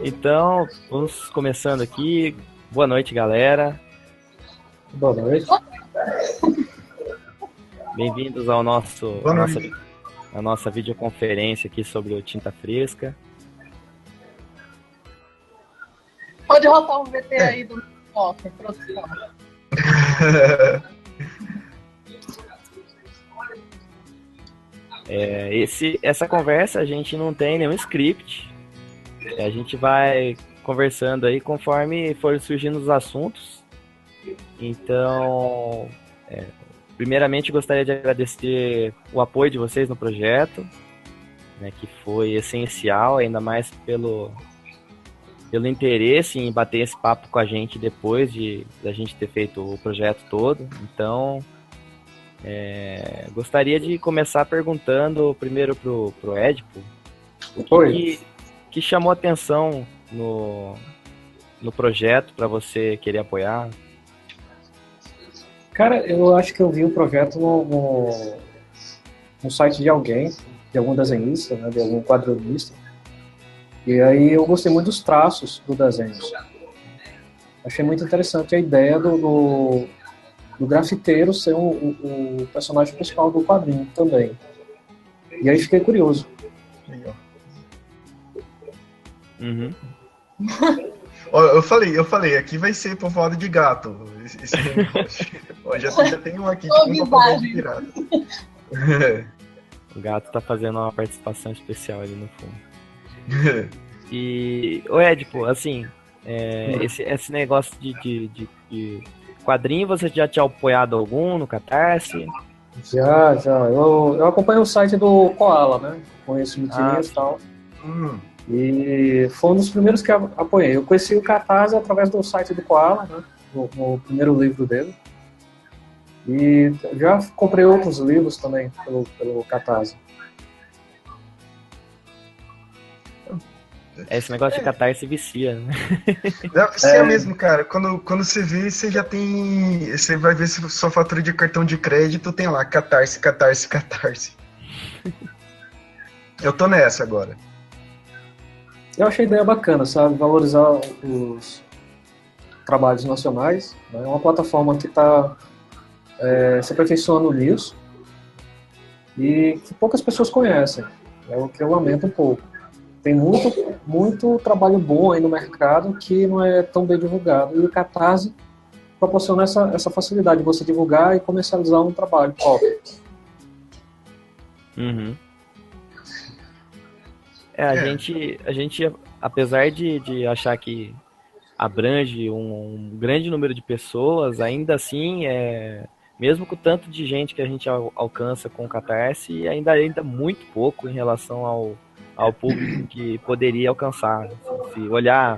Então, vamos começando aqui. Boa noite, galera. Boa noite. Bem-vindos ao Boa noite. a nossa videoconferência aqui sobre o Tinta Fresca. Pode rotar um VT aí do off, produção. Essa conversa a gente não tem nenhum script. A gente vai conversando aí conforme for surgindo os assuntos. Então, primeiramente gostaria de agradecer o apoio de vocês no projeto, né, que foi essencial, ainda mais pelo interesse em bater esse papo com a gente depois da gente ter feito o projeto todo. Então, gostaria de começar perguntando primeiro pro Edipo o que chamou atenção no projeto para você querer apoiar. Cara, eu acho que eu vi o projeto no site de alguém, de algum desenhista, né, de algum quadrinista. E aí eu gostei muito dos traços do desenho. Achei muito interessante a ideia do grafiteiro ser o personagem principal do quadrinho também. E aí fiquei curioso. Uhum. Eu falei, aqui vai ser povoado de gato. Esse negócio. Já tem um aqui tipo um papel de pirata. O gato tá fazendo uma participação especial ali no fundo. E, Edipo, assim, esse negócio de quadrinho, você já tinha apoiado algum no Catarse? Já. Eu acompanho o site do Koala, né? Conheço o tirinhas e tal. E foi um dos primeiros que eu apoiei. Eu conheci o Catarse através do site do Koala, né? No primeiro livro dele. E já comprei outros livros também pelo Catarse. Esse negócio de Catarse vicia, né? É mesmo, cara. Quando você vê, você já tem. Você vai ver sua fatura de cartão de crédito, tem lá Catarse. Eu tô nessa agora. Eu achei a ideia bacana, sabe? Valorizar os trabalhos nacionais. Né? É uma plataforma que está se aperfeiçoando nisso e que poucas pessoas conhecem. É o que eu lamento um pouco. Tem muito trabalho bom aí no mercado que não é tão bem divulgado. E o Catarse proporciona essa facilidade de você divulgar e comercializar um trabalho próprio. Uhum. A gente, apesar de achar que abrange um grande número de pessoas, ainda assim, mesmo com o tanto de gente que a gente alcança com o Catarse, ainda muito pouco em relação ao público que poderia alcançar. Se olhar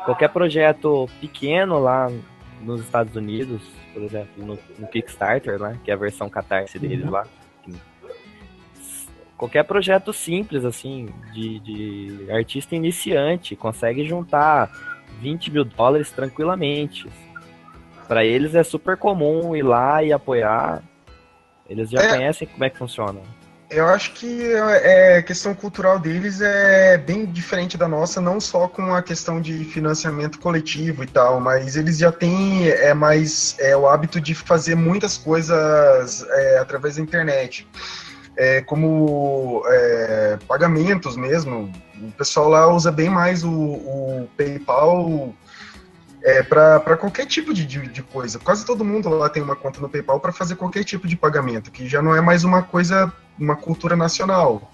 qualquer projeto pequeno lá nos Estados Unidos, por exemplo, no Kickstarter, né, que é a versão Catarse deles lá, qualquer projeto simples, assim, de artista iniciante, consegue juntar $20 mil tranquilamente. Para eles é super comum ir lá e apoiar. Eles já conhecem como é que funciona. Eu acho que a questão cultural deles é bem diferente da nossa, não só com a questão de financiamento coletivo e tal, mas eles já têm o hábito de fazer muitas coisas através da internet. Como pagamentos mesmo. O pessoal lá usa bem mais o PayPal para qualquer tipo de coisa. Quase todo mundo lá tem uma conta no PayPal para fazer qualquer tipo de pagamento, que já não é mais uma cultura nacional.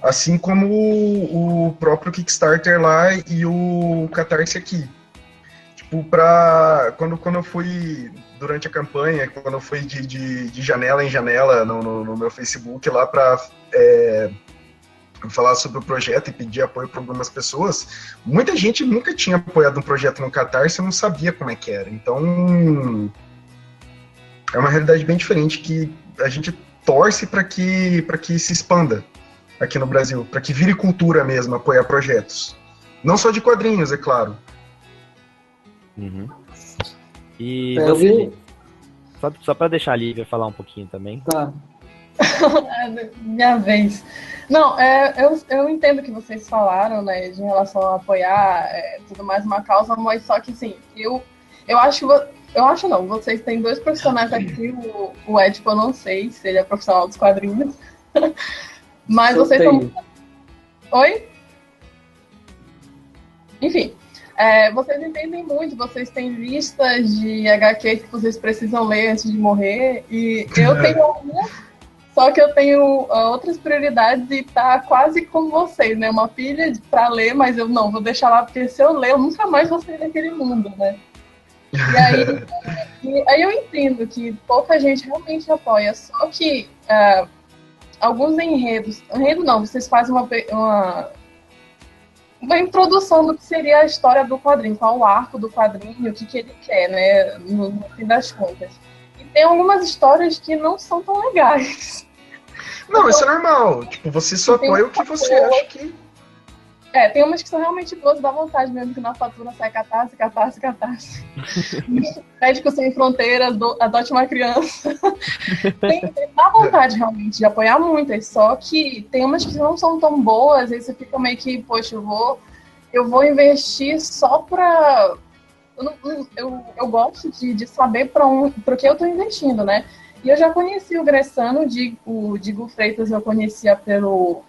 Assim como o próprio Kickstarter lá e o Catarse aqui. Tipo, quando eu fui durante a campanha, quando eu fui de janela em janela no meu Facebook lá para falar sobre o projeto e pedir apoio para algumas pessoas, muita gente nunca tinha apoiado um projeto no Catarse e não sabia como é que era. Então, é uma realidade bem diferente que a gente torce para que se expanda aqui no Brasil, para que vire cultura mesmo apoiar projetos. Não só de quadrinhos, é claro. Uhum. E você, só para deixar a Lívia falar um pouquinho também. Tá. Minha vez. Não, eu entendo o que vocês falaram, né, de relação a apoiar tudo mais uma causa, mas só que, assim, eu acho, eu acho não, vocês têm dois profissionais aqui, o Edipo eu não sei se ele é profissional dos quadrinhos, mas vocês são... Oi? Enfim, vocês entendem muito, vocês têm listas de HQs que vocês precisam ler antes de morrer, e eu tenho algumas, só que eu tenho outras prioridades e tá quase como vocês, né? Uma pilha para ler, mas eu não, vou deixar lá, porque se eu ler, eu nunca mais vou sair daquele mundo, né? E aí eu entendo que pouca gente realmente apoia, só que alguns enredos... Enredo não, vocês fazem uma introdução do que seria a história do quadrinho, qual o arco do quadrinho, o que ele quer, né, no fim das contas. E tem algumas histórias que não são tão legais. Não, isso é normal. Tipo, você só apoia o que você acha que... tem umas que são realmente boas, dá vontade mesmo que na fatura sai catarse. Médicos Sem Fronteiras, adote uma criança. Dá vontade realmente de apoiar muitas, só que tem umas que não são tão boas, aí você fica meio que, poxa, eu vou investir só pra... Eu gosto de saber para que eu tô investindo, né? E eu já conheci o Gressano, o Digo Freitas eu conhecia pelo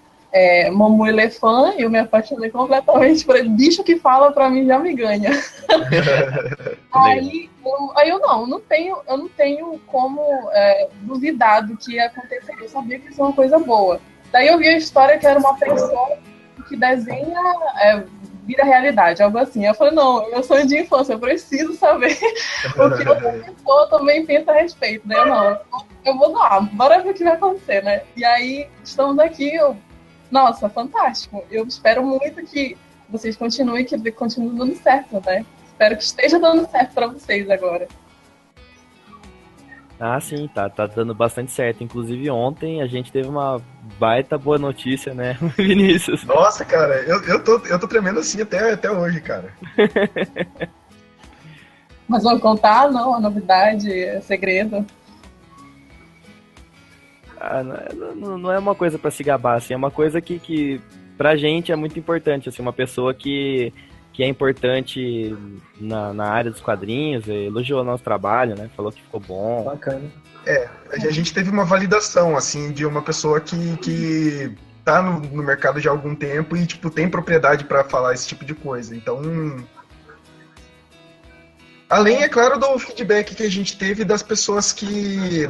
Momu Elefant, e eu me apaixonei completamente por ele. Bicho que fala pra mim já me ganha. Aí eu não tenho como duvidar do que ia acontecer. Eu sabia que isso é uma coisa boa. Daí eu vi a história que era uma pessoa que desenha vira realidade, algo assim. Eu falei, não, meu sonho de infância, eu preciso saber o que outra pessoa também pensa a respeito, né? Eu vou dar, bora ver o que vai acontecer, né? E aí, estamos aqui, nossa, fantástico. Eu espero muito que vocês continuem, que continue dando certo, né? Espero que esteja dando certo para vocês agora. Ah, sim, tá dando bastante certo. Inclusive ontem a gente teve uma baita boa notícia, né, Vinícius? Nossa, cara, eu tô tremendo assim até hoje, cara. Mas vamos contar, não? A novidade, é segredo. Não é uma coisa pra se gabar, assim, é uma coisa que pra gente é muito importante, assim, uma pessoa que é importante na área dos quadrinhos, elogiou o nosso trabalho, né? Falou que ficou bom. Bacana. A gente teve uma validação, assim, de uma pessoa que tá no mercado já há algum tempo e, tipo, tem propriedade para falar esse tipo de coisa. Então, além, é claro, do feedback que a gente teve das pessoas que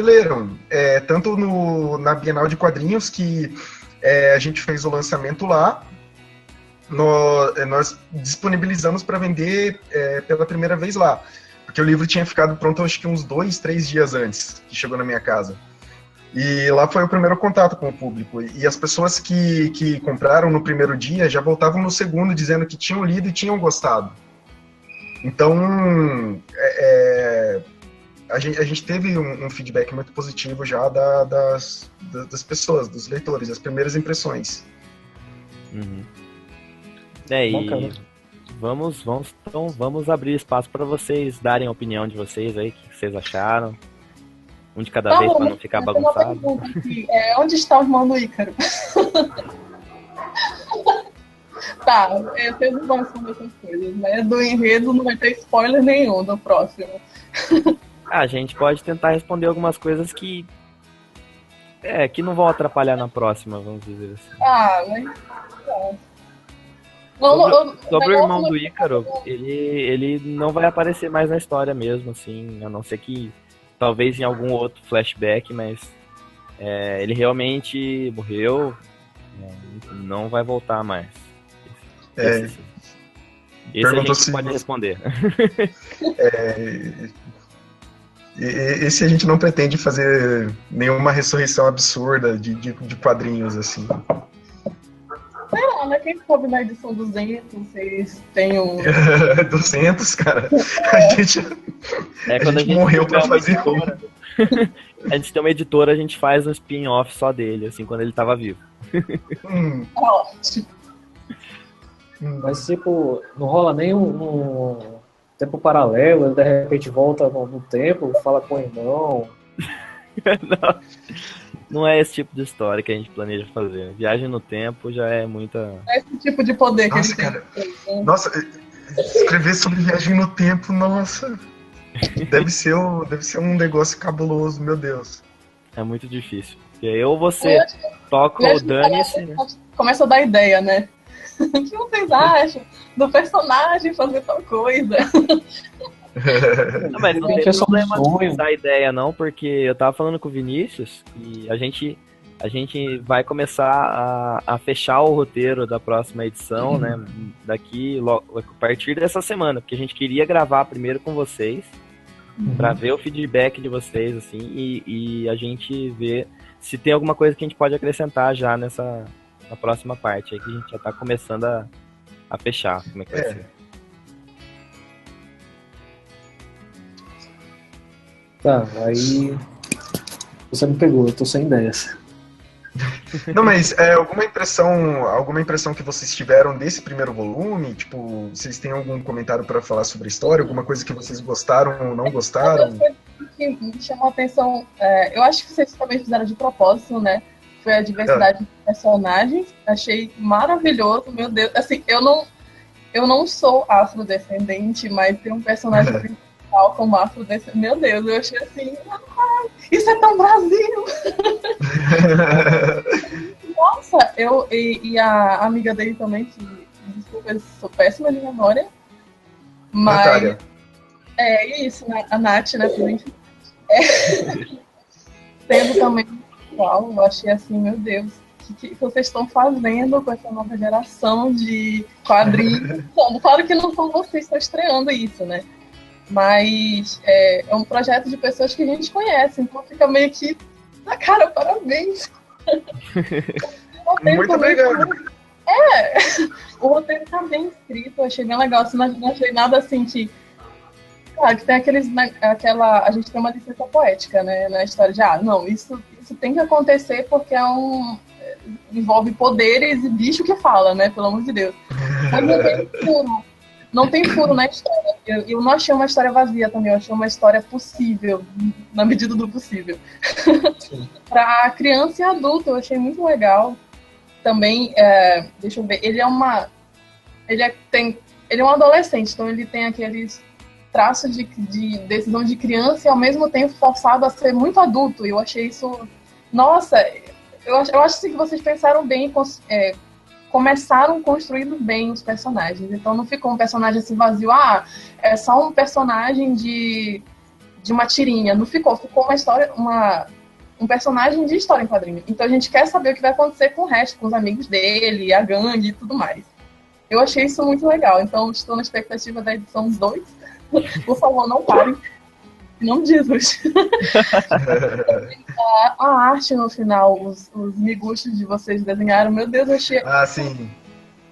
leram. Tanto na Bienal de Quadrinhos, que a gente fez o lançamento lá, nós disponibilizamos para vender pela primeira vez lá. Porque o livro tinha ficado pronto, acho que uns 2, 3 dias antes que chegou na minha casa. E lá foi o primeiro contato com o público. E as pessoas que compraram no primeiro dia já voltavam no segundo dizendo que tinham lido e tinham gostado. Então, a gente teve um feedback muito positivo já das pessoas, dos leitores, as primeiras impressões. Uhum. E vamos abrir espaço para vocês darem a opinião de vocês aí, o que vocês acharam. Um de cada vez para não ficar bagunçado. Onde está o irmão do Ícaro? Tá, vocês não vão responder essas coisas, né? Do enredo não vai ter spoiler nenhum do próximo. A gente pode tentar responder algumas coisas que não vão atrapalhar na próxima, vamos dizer assim. Sobre o irmão do Ícaro, ele não vai aparecer mais na história mesmo, assim, a não ser que talvez em algum outro flashback, mas ele realmente morreu, não vai voltar mais. Esse a gente pode responder. Esse a gente não pretende fazer nenhuma ressurreição absurda de quadrinhos, assim. Sei lá, quem sabe na edição 200 vocês têm 200, cara? A gente morreu pra fazer uma. A gente tem uma editora, a gente faz um spin-off só dele, assim, quando ele tava vivo. Ótimo. Mas, tipo, não rola nem um tempo paralelo, ele de repente volta no tempo, fala com o irmão. não é esse tipo de história que a gente planeja fazer. Viagem no tempo já é muita... É esse tipo de poder que Nossa, ele cara. tem. Nossa, escrever sobre viagem no tempo, nossa. Deve ser um negócio cabuloso, meu Deus. É muito difícil. E aí ou você toca ou dane-se, né? Começa a dar ideia, né? O que vocês acham do personagem fazer tal coisa? Não, mas não tem É só um problema sonho. da ideia não, porque eu tava falando com o Vinícius e a gente vai começar a fechar o roteiro da próxima edição, né? Daqui, a partir dessa semana, porque a gente queria gravar primeiro com vocês, para ver o feedback de vocês, assim, e a gente ver se tem alguma coisa que a gente pode acrescentar já na próxima parte, aí que a gente já tá começando a fechar, como é que vai ser. Tá, aí você me pegou, eu tô sem ideias. Não, mas alguma impressão que vocês tiveram desse primeiro volume? Tipo, vocês têm algum comentário para falar sobre a história? Alguma coisa que vocês gostaram ou não gostaram? Uma coisa que me chamou a atenção, eu acho que vocês também fizeram de propósito, né? Foi a diversidade de personagens. Achei maravilhoso, meu Deus. Assim, eu não sou afrodescendente, mas tem um personagem principal como afrodescendente. Meu Deus, eu achei assim, isso é tão Brasil! Nossa, e a amiga dele também, que, desculpa, eu sou péssima de memória, mas... Natália. É isso, né? A Nath, né? Sendo também igual, eu achei assim, meu Deus, o que vocês estão fazendo com essa nova geração de quadrinhos? Claro que não são vocês que estão estreando isso, né? Mas é um projeto de pessoas que a gente conhece, então fica meio que na cara, parabéns. Muito obrigado. O roteiro tá bem escrito, eu achei bem legal, assim, não achei nada assim que... Claro que tem a gente tem uma licença poética, né, na história de, não, isso tem que acontecer porque envolve poderes e bicho que fala, né, pelo amor de Deus. Mas não tem furo na história. Eu não achei uma história vazia também, eu achei uma história possível, na medida do possível. Para criança e adulto, eu achei muito legal. Também, deixa eu ver, ele é um adolescente, então ele tem aqueles traços de decisão de criança e ao mesmo tempo forçado a ser muito adulto. E eu achei isso... Nossa, eu acho assim, que vocês pensaram bem, começaram construindo bem os personagens. Então não ficou um personagem assim vazio, é só um personagem de uma tirinha. Não ficou uma história, um personagem de história em quadrinho. Então a gente quer saber o que vai acontecer com o resto, com os amigos dele, a gangue e tudo mais. Eu achei isso muito legal. Então estou na expectativa da edição 2. Por favor, não parem. Em nome de Jesus. A arte no final, os miguxos de vocês desenharam, meu Deus, eu achei... Sim.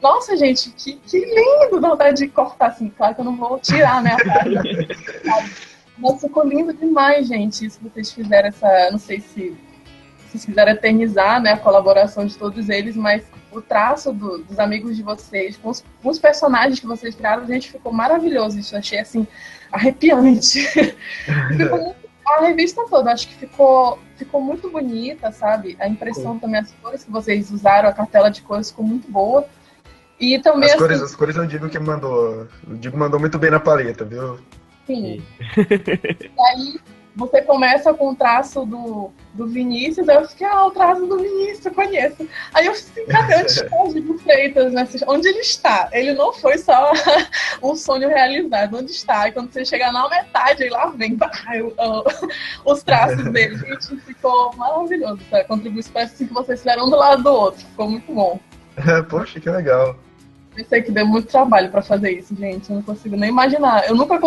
Nossa, gente, que lindo! Dá vontade de cortar, assim. Claro que eu não vou tirar, né? Mas ficou lindo demais, gente. Isso que vocês fizeram, não sei se vocês quiserem eternizar, né, a colaboração de todos eles, mas o traço dos amigos de vocês, com os personagens que vocês criaram, gente, ficou maravilhoso. Isso eu achei, assim, arrepiante. A revista toda, acho que ficou muito bonita, sabe? A impressão também, as cores que vocês usaram, a cartela de cores ficou muito boa. E também, as cores eu digo que mandou. O Digo mandou muito bem na paleta, viu? Sim. E aí você começa com o traço do Vinícius, aí eu fiquei, o traço do Vinícius, eu conheço. Aí eu fiquei, cadê onde está o Diego Freitas? Onde ele está? Ele não foi só um sonho realizado, onde está? E quando você chegar na metade, aí lá vem os traços dele. Gente, ficou maravilhoso, essa contribuição, parece assim que vocês fizeram um do lado do outro, ficou muito bom. Poxa, que legal. Eu sei que deu muito trabalho pra fazer isso, gente, eu não consigo nem imaginar. Eu nunca...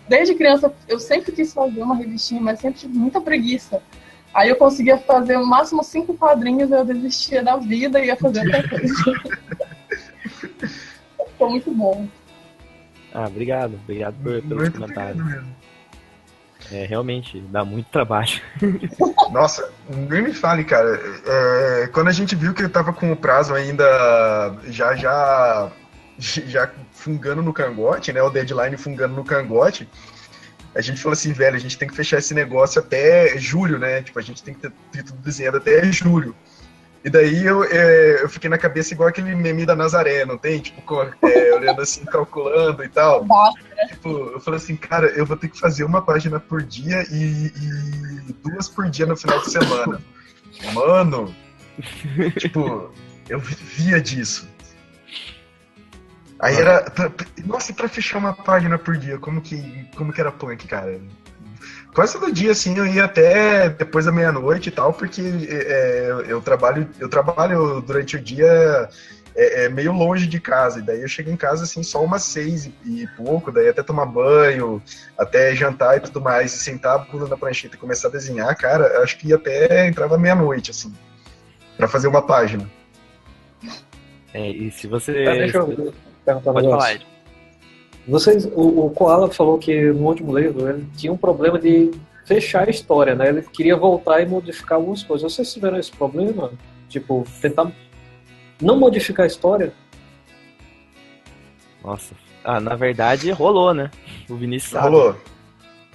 Desde criança, eu sempre quis fazer uma revistinha, mas sempre tive muita preguiça. Aí eu conseguia fazer no máximo 5 quadrinhos, eu desistia da vida e ia fazer outra coisa. Ficou muito bom. Obrigado pelos comentários. Realmente, dá muito trabalho. Nossa, nem me fale, cara. Quando a gente viu que ele tava com o prazo ainda já fungando no cangote, né? O deadline fungando no cangote. A gente falou assim, velho, a gente tem que fechar esse negócio até julho, né? Tipo, a gente tem que ter tudo desenhado até julho. E daí eu fiquei na cabeça igual aquele meme da Nazaré, não tem? Tipo, olhando assim, calculando e tal. Tipo, eu falei assim, cara, eu vou ter que fazer uma página por dia e 2 por dia no final de semana. Mano, tipo, eu vivia disso. Aí era... Nossa, e pra fechar uma página por dia, como que era punk, cara? Quase todo dia, assim, eu ia até depois da meia-noite e tal, porque eu trabalho durante o dia meio longe de casa, e daí eu chego em casa, assim, só umas 6 e pouco, daí até tomar banho, até jantar e tudo mais, e sentar a bunda na prancheta e começar a desenhar, cara, acho que até entrava meia-noite, assim, pra fazer uma página. E se você... Deixa eu perguntar um Pode negócio. falar, Ed. O Koala falou que no último livro ele tinha um problema de fechar a história, né? Ele queria voltar e modificar algumas coisas. Vocês tiveram esse problema? Tipo, tentar não modificar a história? Nossa. Na verdade, rolou, né? O Vinícius sabe. Rolou.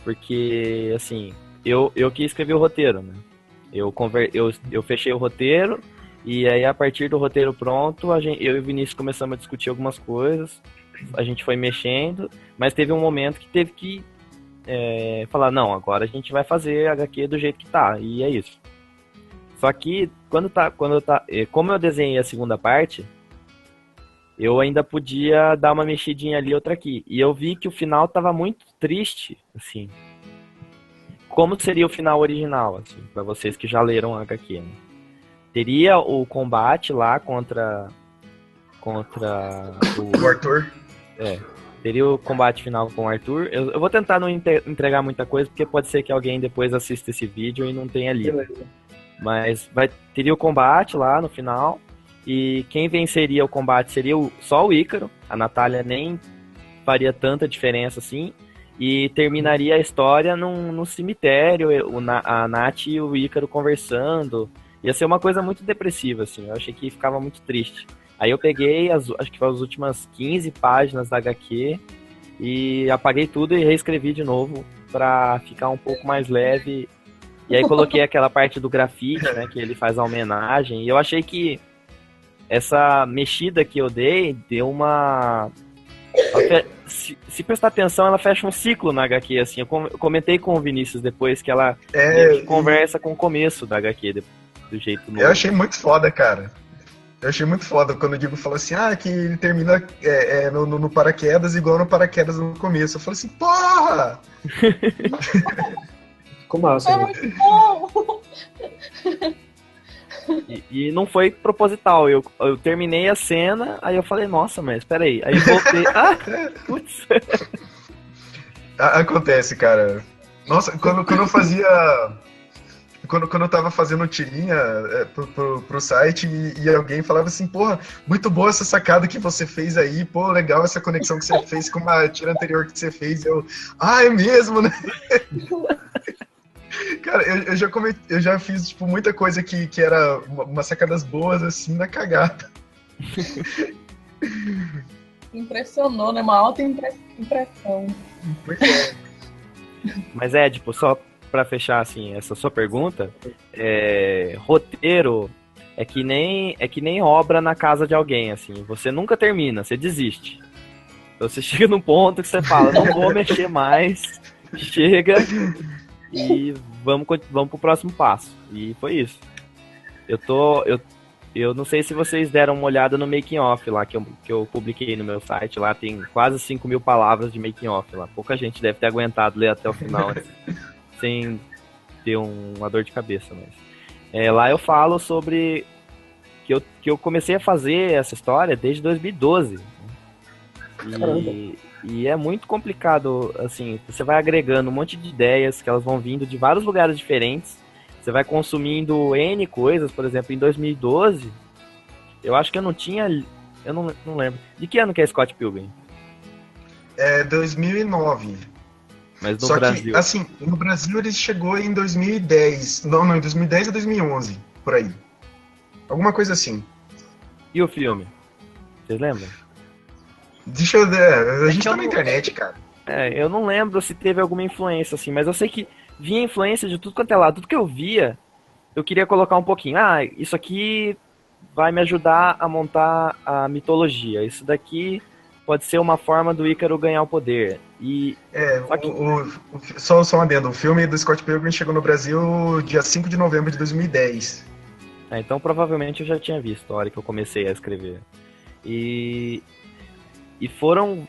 Porque, assim, eu que escrevi o roteiro, né? Eu fechei o roteiro, e aí a partir do roteiro pronto, eu e o Vinícius começamos a discutir algumas coisas, a gente foi mexendo, mas teve um momento que teve que falar, não, agora a gente vai fazer HQ do jeito que tá, e é isso. Só que, como eu desenhei a segunda parte, eu ainda podia dar uma mexidinha ali, outra aqui. E eu vi que o final tava muito triste, assim. Como seria o final original, assim, pra vocês que já leram a HQ, né? Teria o combate lá contra O Arthur. Teria o combate final com o Arthur. Eu vou tentar não entregar muita coisa, porque pode ser que alguém depois assista esse vídeo e não tenha lido. Mas teria o combate lá no final. E quem venceria o combate seria só o Ícaro. A Natália nem faria tanta diferença assim. E terminaria a história num cemitério, a Nath e o Ícaro conversando. Ia ser uma coisa muito depressiva, assim. Eu achei que ficava muito triste. Aí eu peguei, acho que foi as últimas 15 páginas da HQ e apaguei tudo e reescrevi de novo pra ficar um pouco mais leve. E aí coloquei aquela parte do grafite, né, que ele faz a homenagem. E eu achei que essa mexida que eu dei deu uma... Se prestar atenção, ela fecha um ciclo na HQ, assim. Eu comentei com o Vinícius depois que ela conversa com o começo da HQ, do jeito novo. Eu achei muito foda, cara. Eu achei muito foda quando o Diego falou assim, que ele termina no paraquedas igual no paraquedas no começo. Eu falei assim, porra! Ficou massa. E não foi proposital. Eu terminei a cena, aí eu falei, nossa, mas peraí. Aí voltei. Putz. Acontece, cara. Nossa, quando eu fazia... Quando eu tava fazendo tirinha pro site e alguém falava assim, porra, muito boa essa sacada que você fez aí, pô, legal essa conexão que você fez com uma tira anterior que você fez. É mesmo, né? Cara, eu já fiz tipo, muita coisa que era umas sacadas boas, assim, na cagada. Impressionou, né? Uma alta impressão. Pois é. Mas tipo, só pra fechar, assim, essa sua pergunta, roteiro é que nem obra na casa de alguém, assim. Você nunca termina, você desiste. Você chega num ponto que você fala, não vou mexer mais, chega... E vamos pro próximo passo. E foi isso. Eu não sei se vocês deram uma olhada no making off lá, que eu publiquei no meu site. Lá tem quase 5.000 palavras de making off lá. Pouca gente deve ter aguentado ler até o final sem ter uma dor de cabeça. Mas lá eu falo sobre que eu comecei a fazer essa história desde 2012. E é muito complicado, assim, você vai agregando um monte de ideias que elas vão vindo de vários lugares diferentes, você vai consumindo N coisas, por exemplo, em 2012, eu acho que eu não lembro. De que ano que é Scott Pilgrim? 2009. Mas no Só Brasil? que, assim, no Brasil ele chegou em 2010, não, em 2010 ou 2011, por aí. Alguma coisa assim. E o filme? Vocês lembram? Deixa eu ver, a gente tá na internet, cara. Eu não lembro se teve alguma influência, assim, mas eu sei que vinha influência de tudo quanto é lado. Tudo que eu via, eu queria colocar um pouquinho. Ah, isso aqui vai me ajudar a montar a mitologia. Isso daqui pode ser uma forma do Ícaro ganhar o poder. Só que, Só um adendo, o filme do Scott Pilgrim chegou no Brasil dia 5 de novembro de 2010. então provavelmente eu já tinha visto a hora que eu comecei a escrever. E, e foram.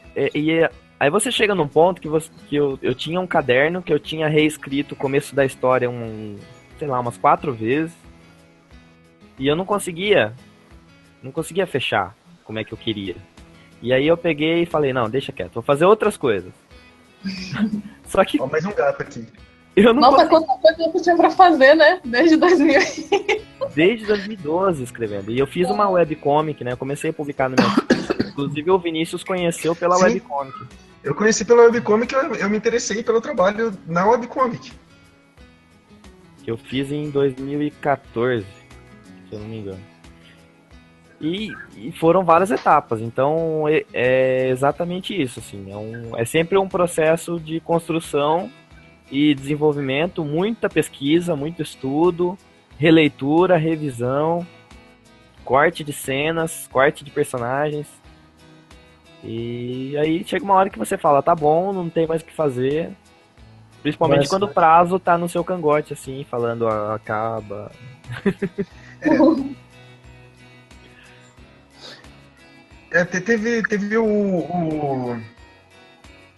Aí você chega num ponto que eu tinha um caderno que eu tinha reescrito o começo da história sei lá, umas 4 vezes. E eu não conseguia fechar como é que eu queria. E aí eu peguei e falei, não, deixa quieto, vou fazer outras coisas. Só que Ó, mais um gato aqui. eu não Nossa, quanta coisa que tinha pra fazer, né? Desde 2000. Desde 2012 escrevendo. E eu fiz uma webcomic, né? Eu comecei a publicar no meu. Inclusive o Vinícius conheceu pela Sim. webcomic. Eu conheci pela webcomic, eu me interessei pelo trabalho na webcomic. Que eu fiz em 2014, se eu não me engano. E foram várias etapas, então é exatamente isso, assim, é sempre um processo de construção e desenvolvimento, muita pesquisa, muito estudo, releitura, revisão, corte de cenas, corte de personagens, e aí chega uma hora que você fala, tá bom, não tem mais o que fazer, principalmente quando o prazo tá no seu cangote, assim, falando, acaba. Teve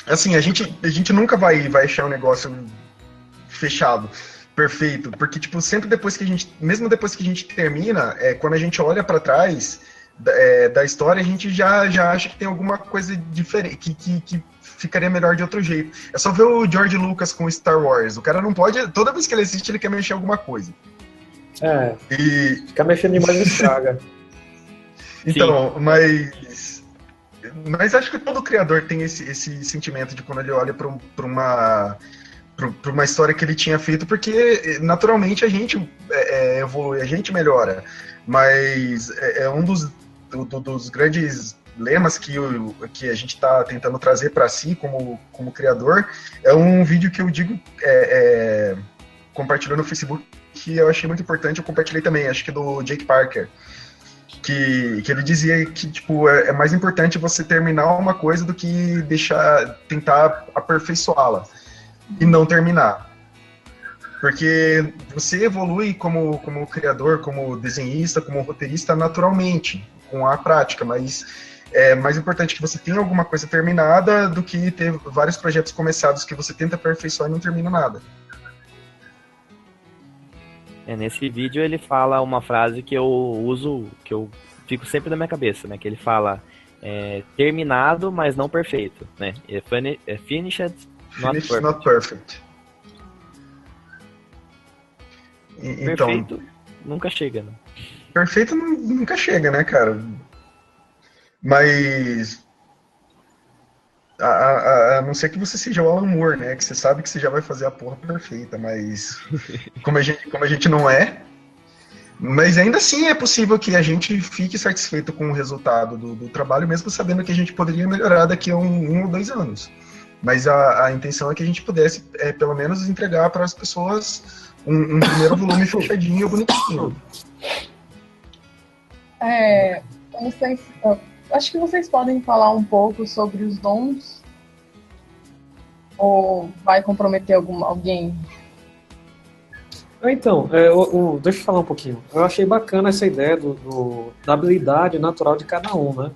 assim, a gente nunca vai achar um negócio fechado, perfeito, porque, tipo, sempre depois que mesmo depois que a gente termina, quando a gente olha para trás da história, a gente já acha que tem alguma coisa diferente, que ficaria melhor de outro jeito. É só ver o George Lucas com Star Wars, o cara não pode, toda vez que ele assiste, ele quer mexer em alguma coisa. Ficar mexendo demais estraga. Então, mas acho que todo criador tem esse sentimento de quando ele olha para uma história que ele tinha feito, porque naturalmente a gente evolui, a gente melhora. Mas é um dos grandes lemas que a gente está tentando trazer para si como criador. É um vídeo que eu digo, compartilhou no Facebook, que eu achei muito importante, eu compartilhei também, acho que do Jake Parker. Que ele dizia que, tipo, é mais importante você terminar uma coisa do que tentar aperfeiçoá-la e não terminar. Porque você evolui como criador, como desenhista, como roteirista naturalmente, com a prática, mas é mais importante que você tenha alguma coisa terminada do que ter vários projetos começados que você tenta aperfeiçoar e não termina nada. Nesse vídeo ele fala uma frase que eu uso, que eu fico sempre na minha cabeça, né? Que ele fala terminado, mas não perfeito, né? Finished, not perfect. Então, perfeito nunca chega, né? Perfeito nunca chega, né, cara? Mas a não ser que você seja o Alan Moore, né? Que você sabe que você já vai fazer a porra perfeita, mas como a gente não é, mas ainda assim é possível que a gente fique satisfeito com o resultado do trabalho, mesmo sabendo que a gente poderia melhorar daqui a 1 ou 2 anos. Mas a intenção é que a gente pudesse, pelo menos, entregar para as pessoas um primeiro volume fechadinho e bonitinho. Acho que vocês podem falar um pouco sobre os dons, ou vai comprometer alguém? Então, deixa eu falar um pouquinho. Eu achei bacana essa ideia da habilidade natural de cada um, né?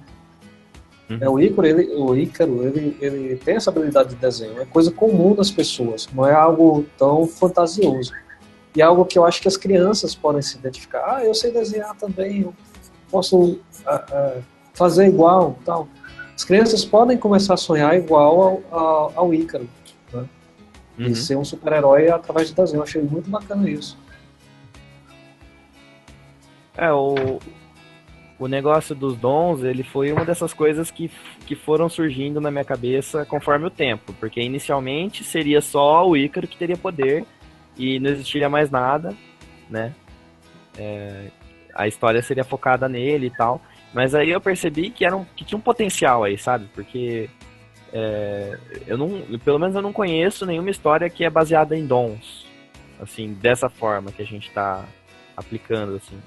O Ícaro, ele tem essa habilidade de desenho, é coisa comum das pessoas, não é algo tão fantasioso. E é algo que eu acho que as crianças podem se identificar. Eu sei desenhar também, eu posso fazer igual, tal. As crianças podem começar a sonhar igual ao Ícaro, né? E ser um super-herói através de desenho. Eu achei muito bacana isso. O negócio dos dons, ele foi uma dessas coisas que foram surgindo na minha cabeça conforme o tempo, porque inicialmente seria só o Ícaro que teria poder e não existiria mais nada, né? A história seria focada nele e tal, mas aí eu percebi que tinha um potencial aí, sabe? Porque eu não, pelo menos eu não conheço nenhuma história que é baseada em dons, assim, dessa forma que a gente está aplicando, assim.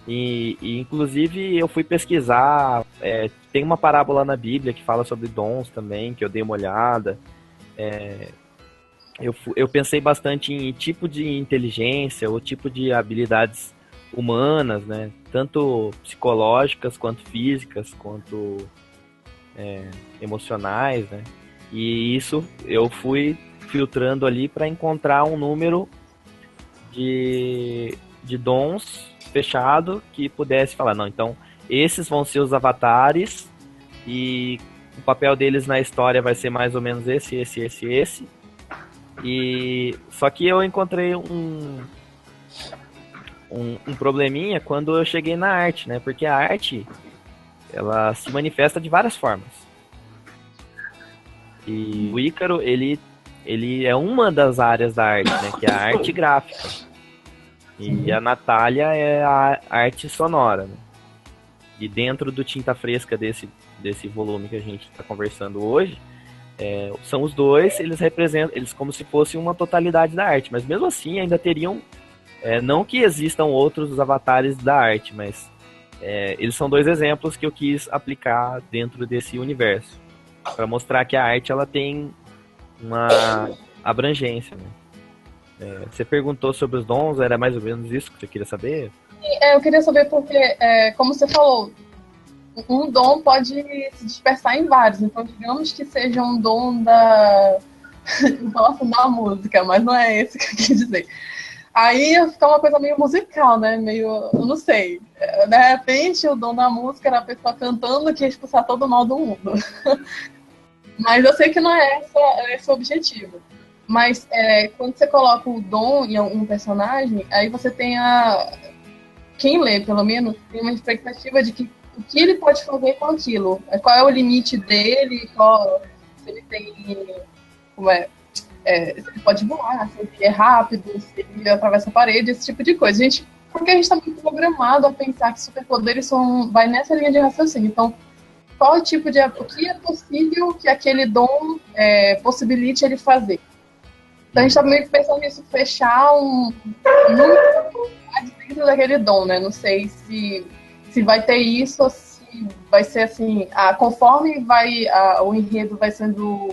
E inclusive eu fui pesquisar, tem uma parábola na Bíblia que fala sobre dons também, que eu dei uma olhada. Eu pensei bastante em tipo de inteligência ou tipo de habilidades humanas, né? Tanto psicológicas, quanto físicas, quanto emocionais, né? E isso eu fui filtrando ali para encontrar um número de dons fechado que pudesse falar, não, então esses vão ser os avatares e o papel deles na história vai ser mais ou menos esse. E só que eu encontrei um probleminha quando eu cheguei na arte, né? Porque a arte, ela se manifesta de várias formas. E o Ícaro, ele é uma das áreas da arte, né? Que é a arte gráfica. E a Natália é a arte sonora, né? E dentro do Tinta Fresca desse volume que a gente está conversando hoje, são os dois, eles representam, eles como se fosse uma totalidade da arte, mas mesmo assim ainda teriam, não que existam outros avatares da arte, mas eles são dois exemplos que eu quis aplicar dentro desse universo, para mostrar que a arte ela tem uma abrangência, né? Você perguntou sobre os dons, era mais ou menos isso que você queria saber? Eu queria saber porque, como você falou, um dom pode se dispersar em vários. Então, digamos que seja um dom da música, mas não é esse que eu quis dizer. Aí fica uma coisa meio musical, né? Meio, eu não sei. De repente, o dom da música era a pessoa cantando que ia expulsar todo o mal do mundo. Mas eu sei que não é esse o objetivo. Mas quando você coloca o dom em um personagem, aí você tem quem lê, pelo menos, tem uma expectativa de o que ele pode fazer com aquilo. Qual é o limite dele, se ele tem... se ele pode voar, se ele é rápido, se ele atravessa a parede, esse tipo de coisa. Porque a gente está muito programado a pensar que superpoderes vai nessa linha de raciocínio. Então, qual o tipo de... O que é possível que aquele dom possibilite ele fazer? Então, a gente está meio que pensando nisso, fechar um número dentro daquele dom, né? Não sei se vai ter isso ou se vai ser assim... conforme o enredo vai sendo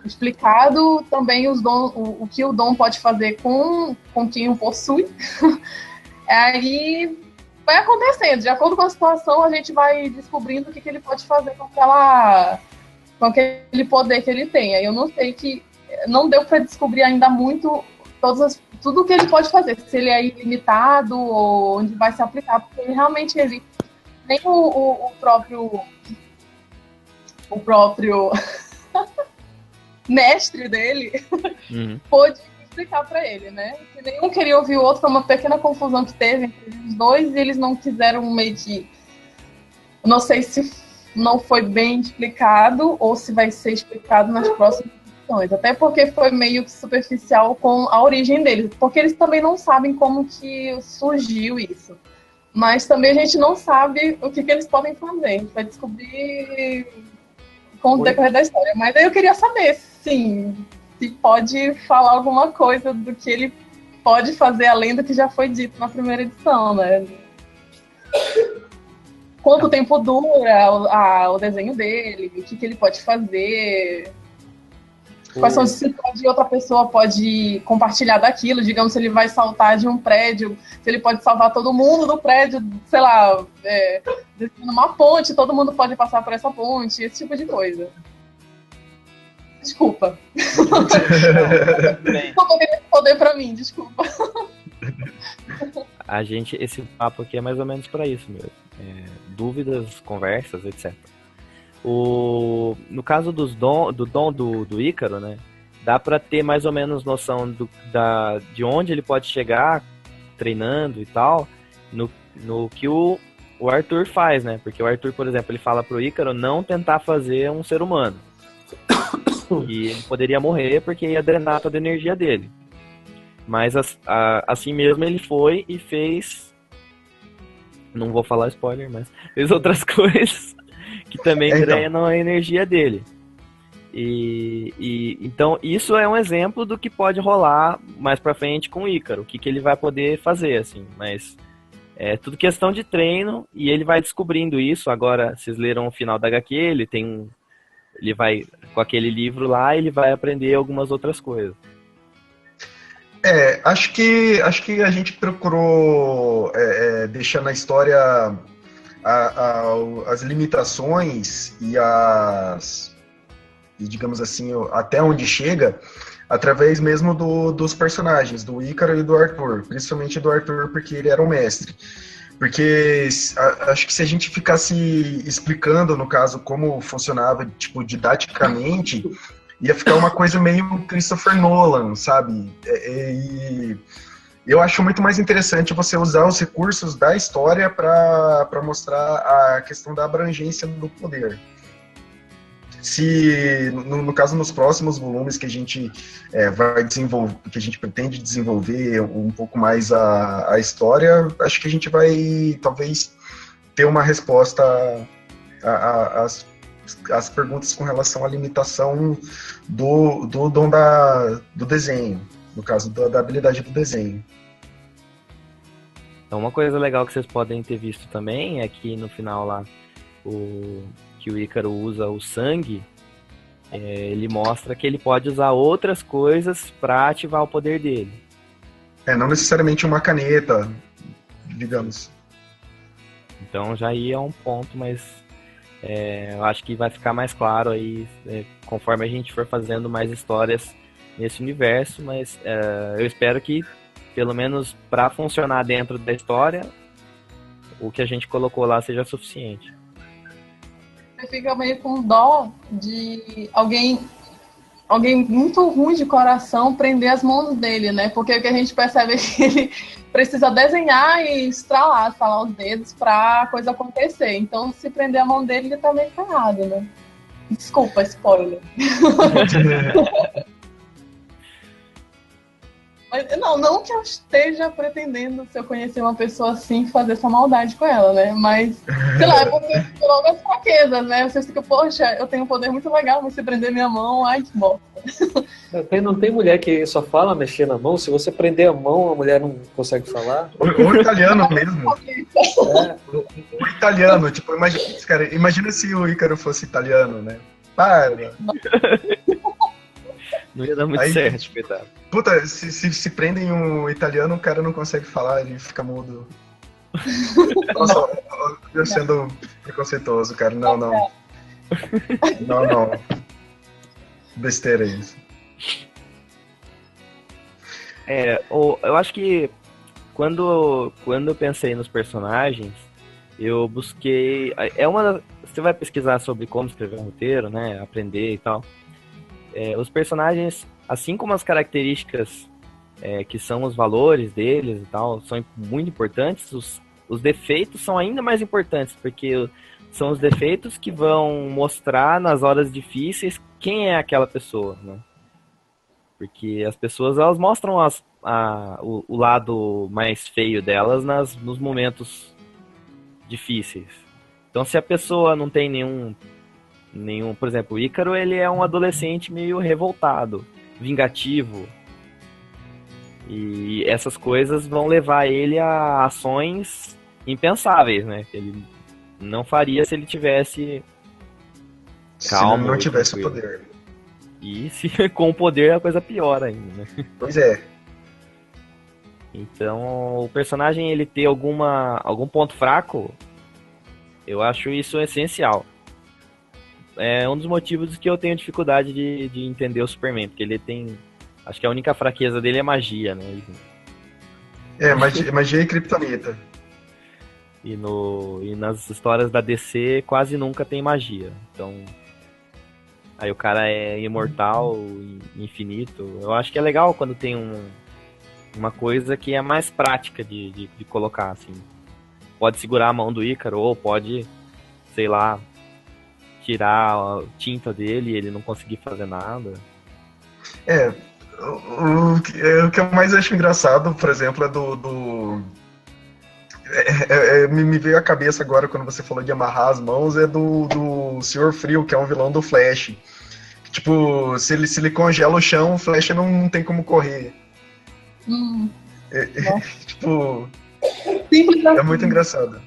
explicado, também os dons, o que o dom pode fazer com quem o possui. Aí vai acontecendo. De acordo com a situação, a gente vai descobrindo o que ele pode fazer com aquele poder que ele tem. Aí eu não sei não deu para descobrir ainda muito tudo o que ele pode fazer, se ele é ilimitado ou onde vai se aplicar, porque ele realmente nem o próprio mestre dele pôde explicar para ele, né? Que nenhum queria ouvir o outro, foi uma pequena confusão que teve entre os dois e eles não quiseram meio que... Não sei se não foi bem explicado ou se vai ser explicado nas próximas edições, até porque foi meio que superficial com a origem deles, porque eles também não sabem como que surgiu isso. Mas também a gente não sabe o que eles podem fazer. A gente vai descobrir com o decorrer da história. Mas aí eu queria saber, sim, se pode falar alguma coisa do que ele pode fazer além do que já foi dito na primeira edição, né? Quanto tempo dura o desenho dele, o que ele pode fazer... Quais são se outra pessoa pode compartilhar daquilo, digamos, se ele vai saltar de um prédio, se ele pode salvar todo mundo do prédio, sei lá, descendo uma ponte, todo mundo pode passar por essa ponte, esse tipo de coisa. Desculpa. Não tem poder pra mim, desculpa. Esse papo aqui é mais ou menos pra isso mesmo. Dúvidas, conversas, etc. No caso do dom do Ícaro, né, dá para ter mais ou menos noção de onde ele pode chegar treinando e tal, no que o Arthur faz, né? Porque o Arthur, por exemplo, ele fala pro Ícaro não tentar fazer um ser humano. E ele poderia morrer porque ia drenar toda a energia dele. Mas assim mesmo ele foi e fez... Não vou falar spoiler, mas fez outras coisas que também drenam a energia dele. Então isso é um exemplo do que pode rolar mais pra frente com o Ícaro, o que ele vai poder fazer, assim, mas é tudo questão de treino e ele vai descobrindo isso. Agora, vocês leram o final da HQ, ele vai, com aquele livro lá, ele vai aprender algumas outras coisas. Acho que a gente procurou deixar na história as limitações e digamos assim, até onde chega, através mesmo dos personagens, do Ícaro e do Arthur, principalmente do Arthur, porque ele era o mestre. Porque acho que se a gente ficasse explicando, no caso, como funcionava, tipo, didaticamente, ia ficar uma coisa meio Christopher Nolan, sabe? E eu acho muito mais interessante você usar os recursos da história para mostrar a questão da abrangência do poder. Se, no caso, nos próximos volumes que a gente vai desenvolver, que a gente pretende desenvolver um pouco mais a história, acho que a gente vai, talvez, ter uma resposta às perguntas com relação à limitação do dom do desenho, no caso, da habilidade do desenho. Então, uma coisa legal que vocês podem ter visto também é que no final lá, que o Ícaro usa o sangue, ele mostra que ele pode usar outras coisas para ativar o poder dele. Não necessariamente uma caneta, digamos. Então já aí é um ponto, mas eu acho que vai ficar mais claro aí conforme a gente for fazendo mais histórias nesse universo, mas eu espero que, pelo menos para funcionar dentro da história, o que a gente colocou lá seja suficiente. Você fica meio com dó de alguém muito ruim de coração prender as mãos dele, né? Porque o que a gente percebe é que ele precisa desenhar e estralar os dedos pra coisa acontecer. Então, se prender a mão dele, ele tá meio ferrado, né? Desculpa, spoiler. Mas, não que eu esteja pretendendo, se eu conhecer uma pessoa assim, fazer essa maldade com ela, né? Mas, sei lá, é porque logo as fraquezas, né? Você fica, poxa, eu tenho um poder muito legal, mas se prender minha mão, ai, que bosta. Não tem mulher que só fala mexer na mão? Se você prender a mão, a mulher não consegue falar? O italiano mesmo. O italiano, tipo, imagina se o Ícaro fosse italiano, né? Para! Não ia dar muito certo, coitado. Puta, se prendem um italiano, o cara não consegue falar, ele fica mudo. Nossa, eu sendo preconceituoso, cara. Não. Besteira isso. Eu acho que quando eu pensei nos personagens, eu busquei... Você vai pesquisar sobre como escrever um roteiro, né? Aprender e tal. Os personagens, assim como as características que são os valores deles e tal, são muito importantes, os defeitos são ainda mais importantes, porque são os defeitos que vão mostrar nas horas difíceis quem é aquela pessoa, né? Porque as pessoas, elas mostram o lado mais feio delas nos momentos difíceis. Então, se a pessoa não tem nenhum, por exemplo, o Ícaro, ele é um adolescente meio revoltado, vingativo, e essas coisas vão levar ele a ações impensáveis, né, que ele não faria se ele tivesse calmo. Se ele não tivesse o poder. E se com o poder a coisa pior ainda, né? Pois é. Então, o personagem, ele ter algum ponto fraco, eu acho isso essencial. É um dos motivos que eu tenho dificuldade de entender o Superman, porque ele tem... Acho que a única fraqueza dele é magia, né? Magia e kryptonita. E nas histórias da DC quase nunca tem magia. Então... Aí o cara é imortal, infinito. Eu acho que é legal quando tem uma coisa que é mais prática de colocar, assim. Pode segurar a mão do Ícaro, ou pode, sei lá... tirar a tinta dele e ele não conseguir fazer nada. O que eu mais acho engraçado, por exemplo, Me veio à cabeça agora, quando você falou de amarrar as mãos, é do Senhor Frio, que é um vilão do Flash. Tipo, se ele congela o chão, o Flash não tem como correr. Tipo, Simples é assim. muito engraçado.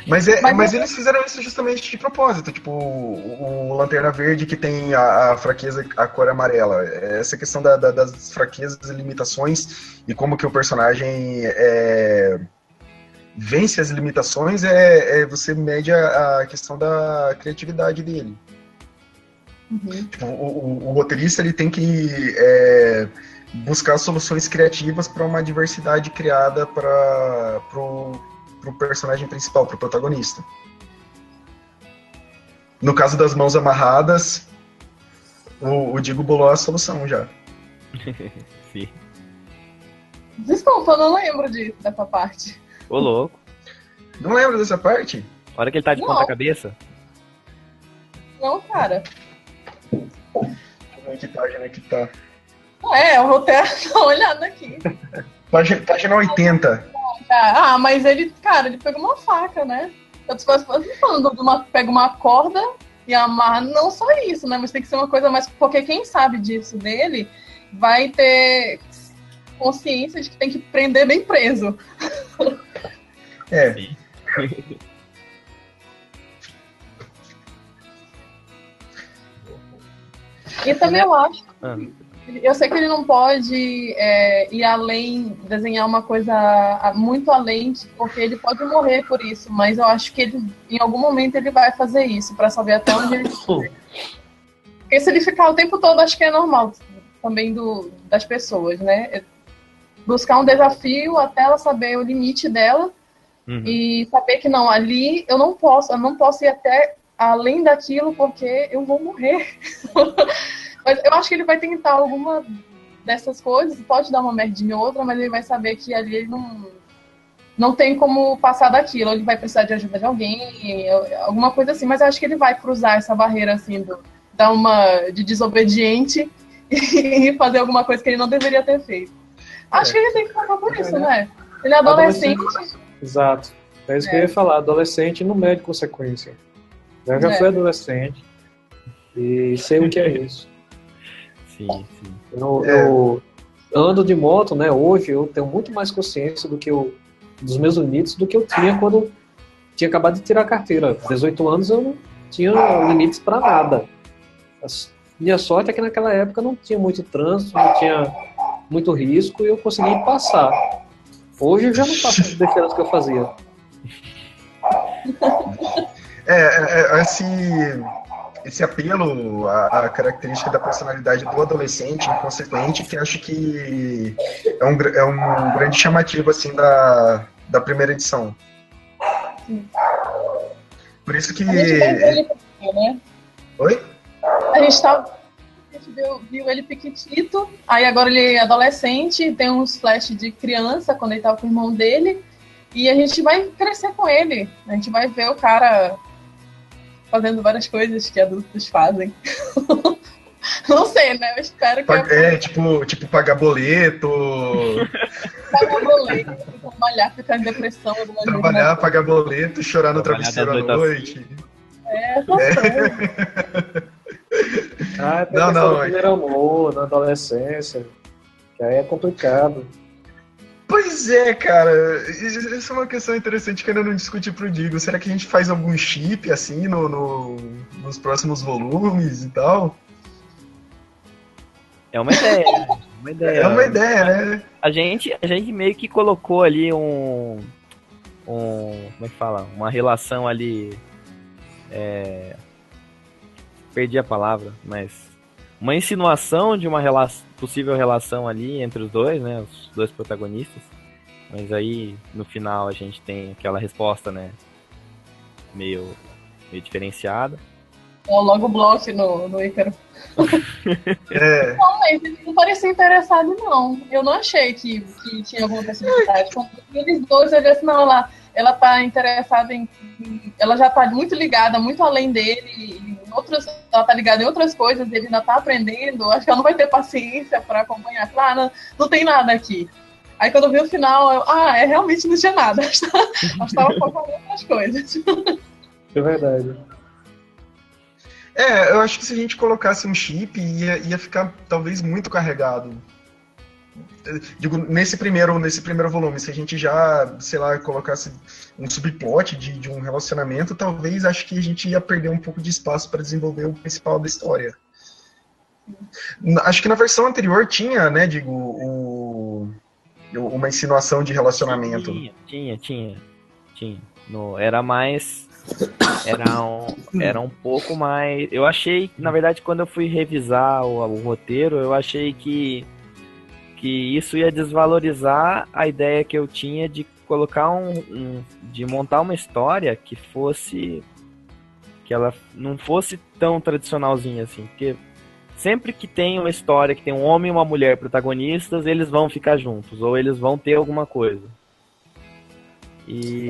Mas eles fizeram isso justamente de propósito. Tipo, o Lanterna Verde, que tem a fraqueza, a cor amarela. Essa questão das fraquezas e limitações e como que o personagem vence as limitações, você mede a questão da criatividade dele. Tipo, o roteirista ele tem que buscar soluções criativas para uma diversidade criada para pro personagem principal, pro protagonista. No caso das mãos amarradas, o Digo bolou a solução já. Sim. Desculpa, eu não lembro dessa parte. Ô, louco. Não lembra dessa parte? A hora que ele tá de Não. ponta cabeça? Não, cara. Deixa eu ver que página que tá. O roteiro, tá olhando aqui. Página 80. Mas ele pegou uma faca, né? Eu tô falando pega uma corda e amarra, não só isso, né? Mas tem que ser uma coisa mais. Porque quem sabe disso dele vai ter consciência de que tem que prender bem preso. Sim. E também eu acho. Eu sei que ele não pode ir além, desenhar uma coisa muito além, porque ele pode morrer por isso, mas eu acho que ele, em algum momento ele vai fazer isso, pra saber até onde ele vai. Porque se ele ficar o tempo todo, acho que é normal também das pessoas, né? Buscar um desafio até ela saber o limite dela e saber que não, ali eu não posso ir até além daquilo porque eu vou morrer. Mas eu acho que ele vai tentar alguma dessas coisas, pode dar uma merdinha ou outra, mas ele vai saber que ali ele não tem como passar daquilo, ele vai precisar de ajuda de alguém, alguma coisa assim, mas eu acho que ele vai cruzar essa barreira, assim, dar uma de desobediente e fazer alguma coisa que ele não deveria ter feito. Acho que ele tem que passar por isso, né? Ele é adolescente. Exato. É isso que eu ia falar, adolescente não mede consequência. Eu já fui adolescente e sei o que é isso. Sim. Eu ando de moto, né? Hoje eu tenho muito mais consciência dos meus limites do que eu tinha quando tinha acabado de tirar a carteira. 18 anos eu não tinha limites para nada. Minha sorte é que naquela época não tinha muito trânsito, não tinha muito risco e eu consegui passar. Hoje eu já não faço as besteiras que eu fazia. Esse apelo à característica da personalidade do adolescente inconsequente, que acho que é um grande chamativo assim da primeira edição. Por isso que... A gente né? Oi? A gente viu ele piquitito, aí agora ele é adolescente, tem uns flashes de criança, quando ele tava com o irmão dele, e a gente vai crescer com ele. A gente vai ver o cara fazendo várias coisas que adultos fazem. Não sei, né? Eu espero que... tipo pagar boleto... Pagar boleto, trabalhar, ficar em depressão. Trabalhar, pagar boleto, chorar no travesseiro à noite. Essas coisas. Tem questão do primeiro amor, na adolescência, que aí é complicado. Pois é, cara, isso é uma questão interessante que ainda não discuti pro Digo. Será que a gente faz algum chip, assim, nos próximos volumes e tal? É uma ideia. É uma ideia, né? A gente meio que colocou ali como é que fala? Uma relação ali... Perdi a palavra, mas... Uma insinuação de uma possível relação ali entre os dois, né? Os dois protagonistas. Mas aí, no final, a gente tem aquela resposta, né? Meio diferenciada. Logo o bloco no Ícaro. Não, mas ele não parecia interessado, não. Eu não achei que tinha alguma possibilidade. Quando eles dois, eu disse, não, ela tá interessada ela já tá muito ligada, muito além dele, ela tá ligada em outras coisas, ele ainda tá aprendendo, acho que ela não vai ter paciência para acompanhar. Não tem nada aqui. Aí quando eu vi o final, realmente não tinha nada. Eu estava focando em outras coisas. É verdade. Eu acho que se a gente colocasse um chip, ia ficar talvez muito carregado. Digo, nesse primeiro volume, se a gente já, sei lá, colocasse um subplot de um relacionamento, talvez acho que a gente ia perder um pouco de espaço para desenvolver o principal da história. Acho que na versão anterior tinha, né, uma insinuação de relacionamento. Tinha. Era um pouco mais. Eu achei, na verdade, quando eu fui revisar o roteiro, eu achei que isso ia desvalorizar a ideia que eu tinha de colocar de montar uma história que ela não fosse tão tradicionalzinha assim, porque sempre que tem uma história que tem um homem e uma mulher protagonistas, eles vão ficar juntos, ou eles vão ter alguma coisa.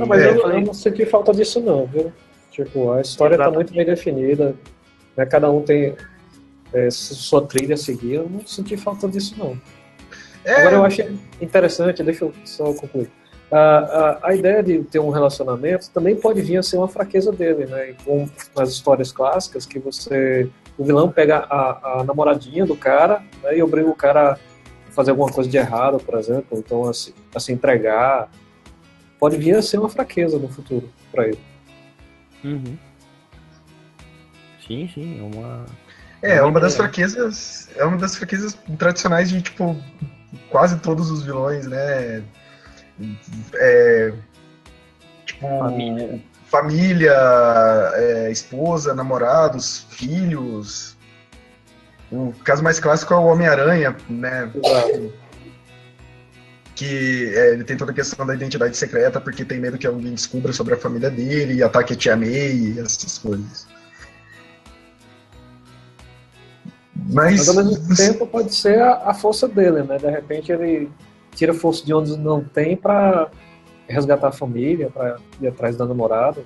Mas eu não senti falta disso não, viu? Tipo, a história está muito bem definida, né? Cada um tem sua trilha a seguir, eu não senti falta disso não. Agora eu achei interessante, deixa eu só concluir. A ideia de ter um relacionamento também pode vir a ser uma fraqueza dele, né? Como nas histórias clássicas, que o vilão pega a namoradinha do cara, né, e obriga o cara a fazer alguma coisa de errado, por exemplo, então a se entregar. Pode vir a ser uma fraqueza no futuro para ele. Uhum. Sim, é uma das fraquezas tradicionais de, tipo, quase todos os vilões, né? Tipo, família, esposa, namorados, filhos. O caso mais clássico é o Homem-Aranha, né? Exato. Que ele tem toda a questão da identidade secreta porque tem medo que alguém descubra sobre a família dele e ataque a Tia May e essas coisas. Mas ao mesmo tempo pode ser a força dele, né? De repente ele tira força de onde não tem para resgatar a família, para ir atrás da namorada.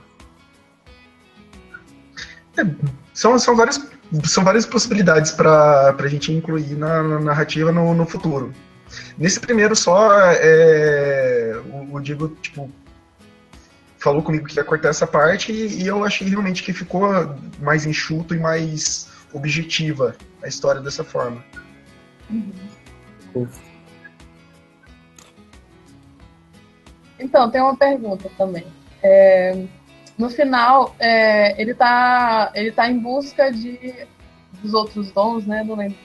São várias possibilidades para a gente incluir na narrativa no futuro. Nesse primeiro só, o Diego, tipo, falou comigo que ia cortar essa parte e eu achei realmente que ficou mais enxuto e mais objetiva a história dessa forma. Então, tem uma pergunta também. No final, ele tá em busca dos outros dons, né? Não lembro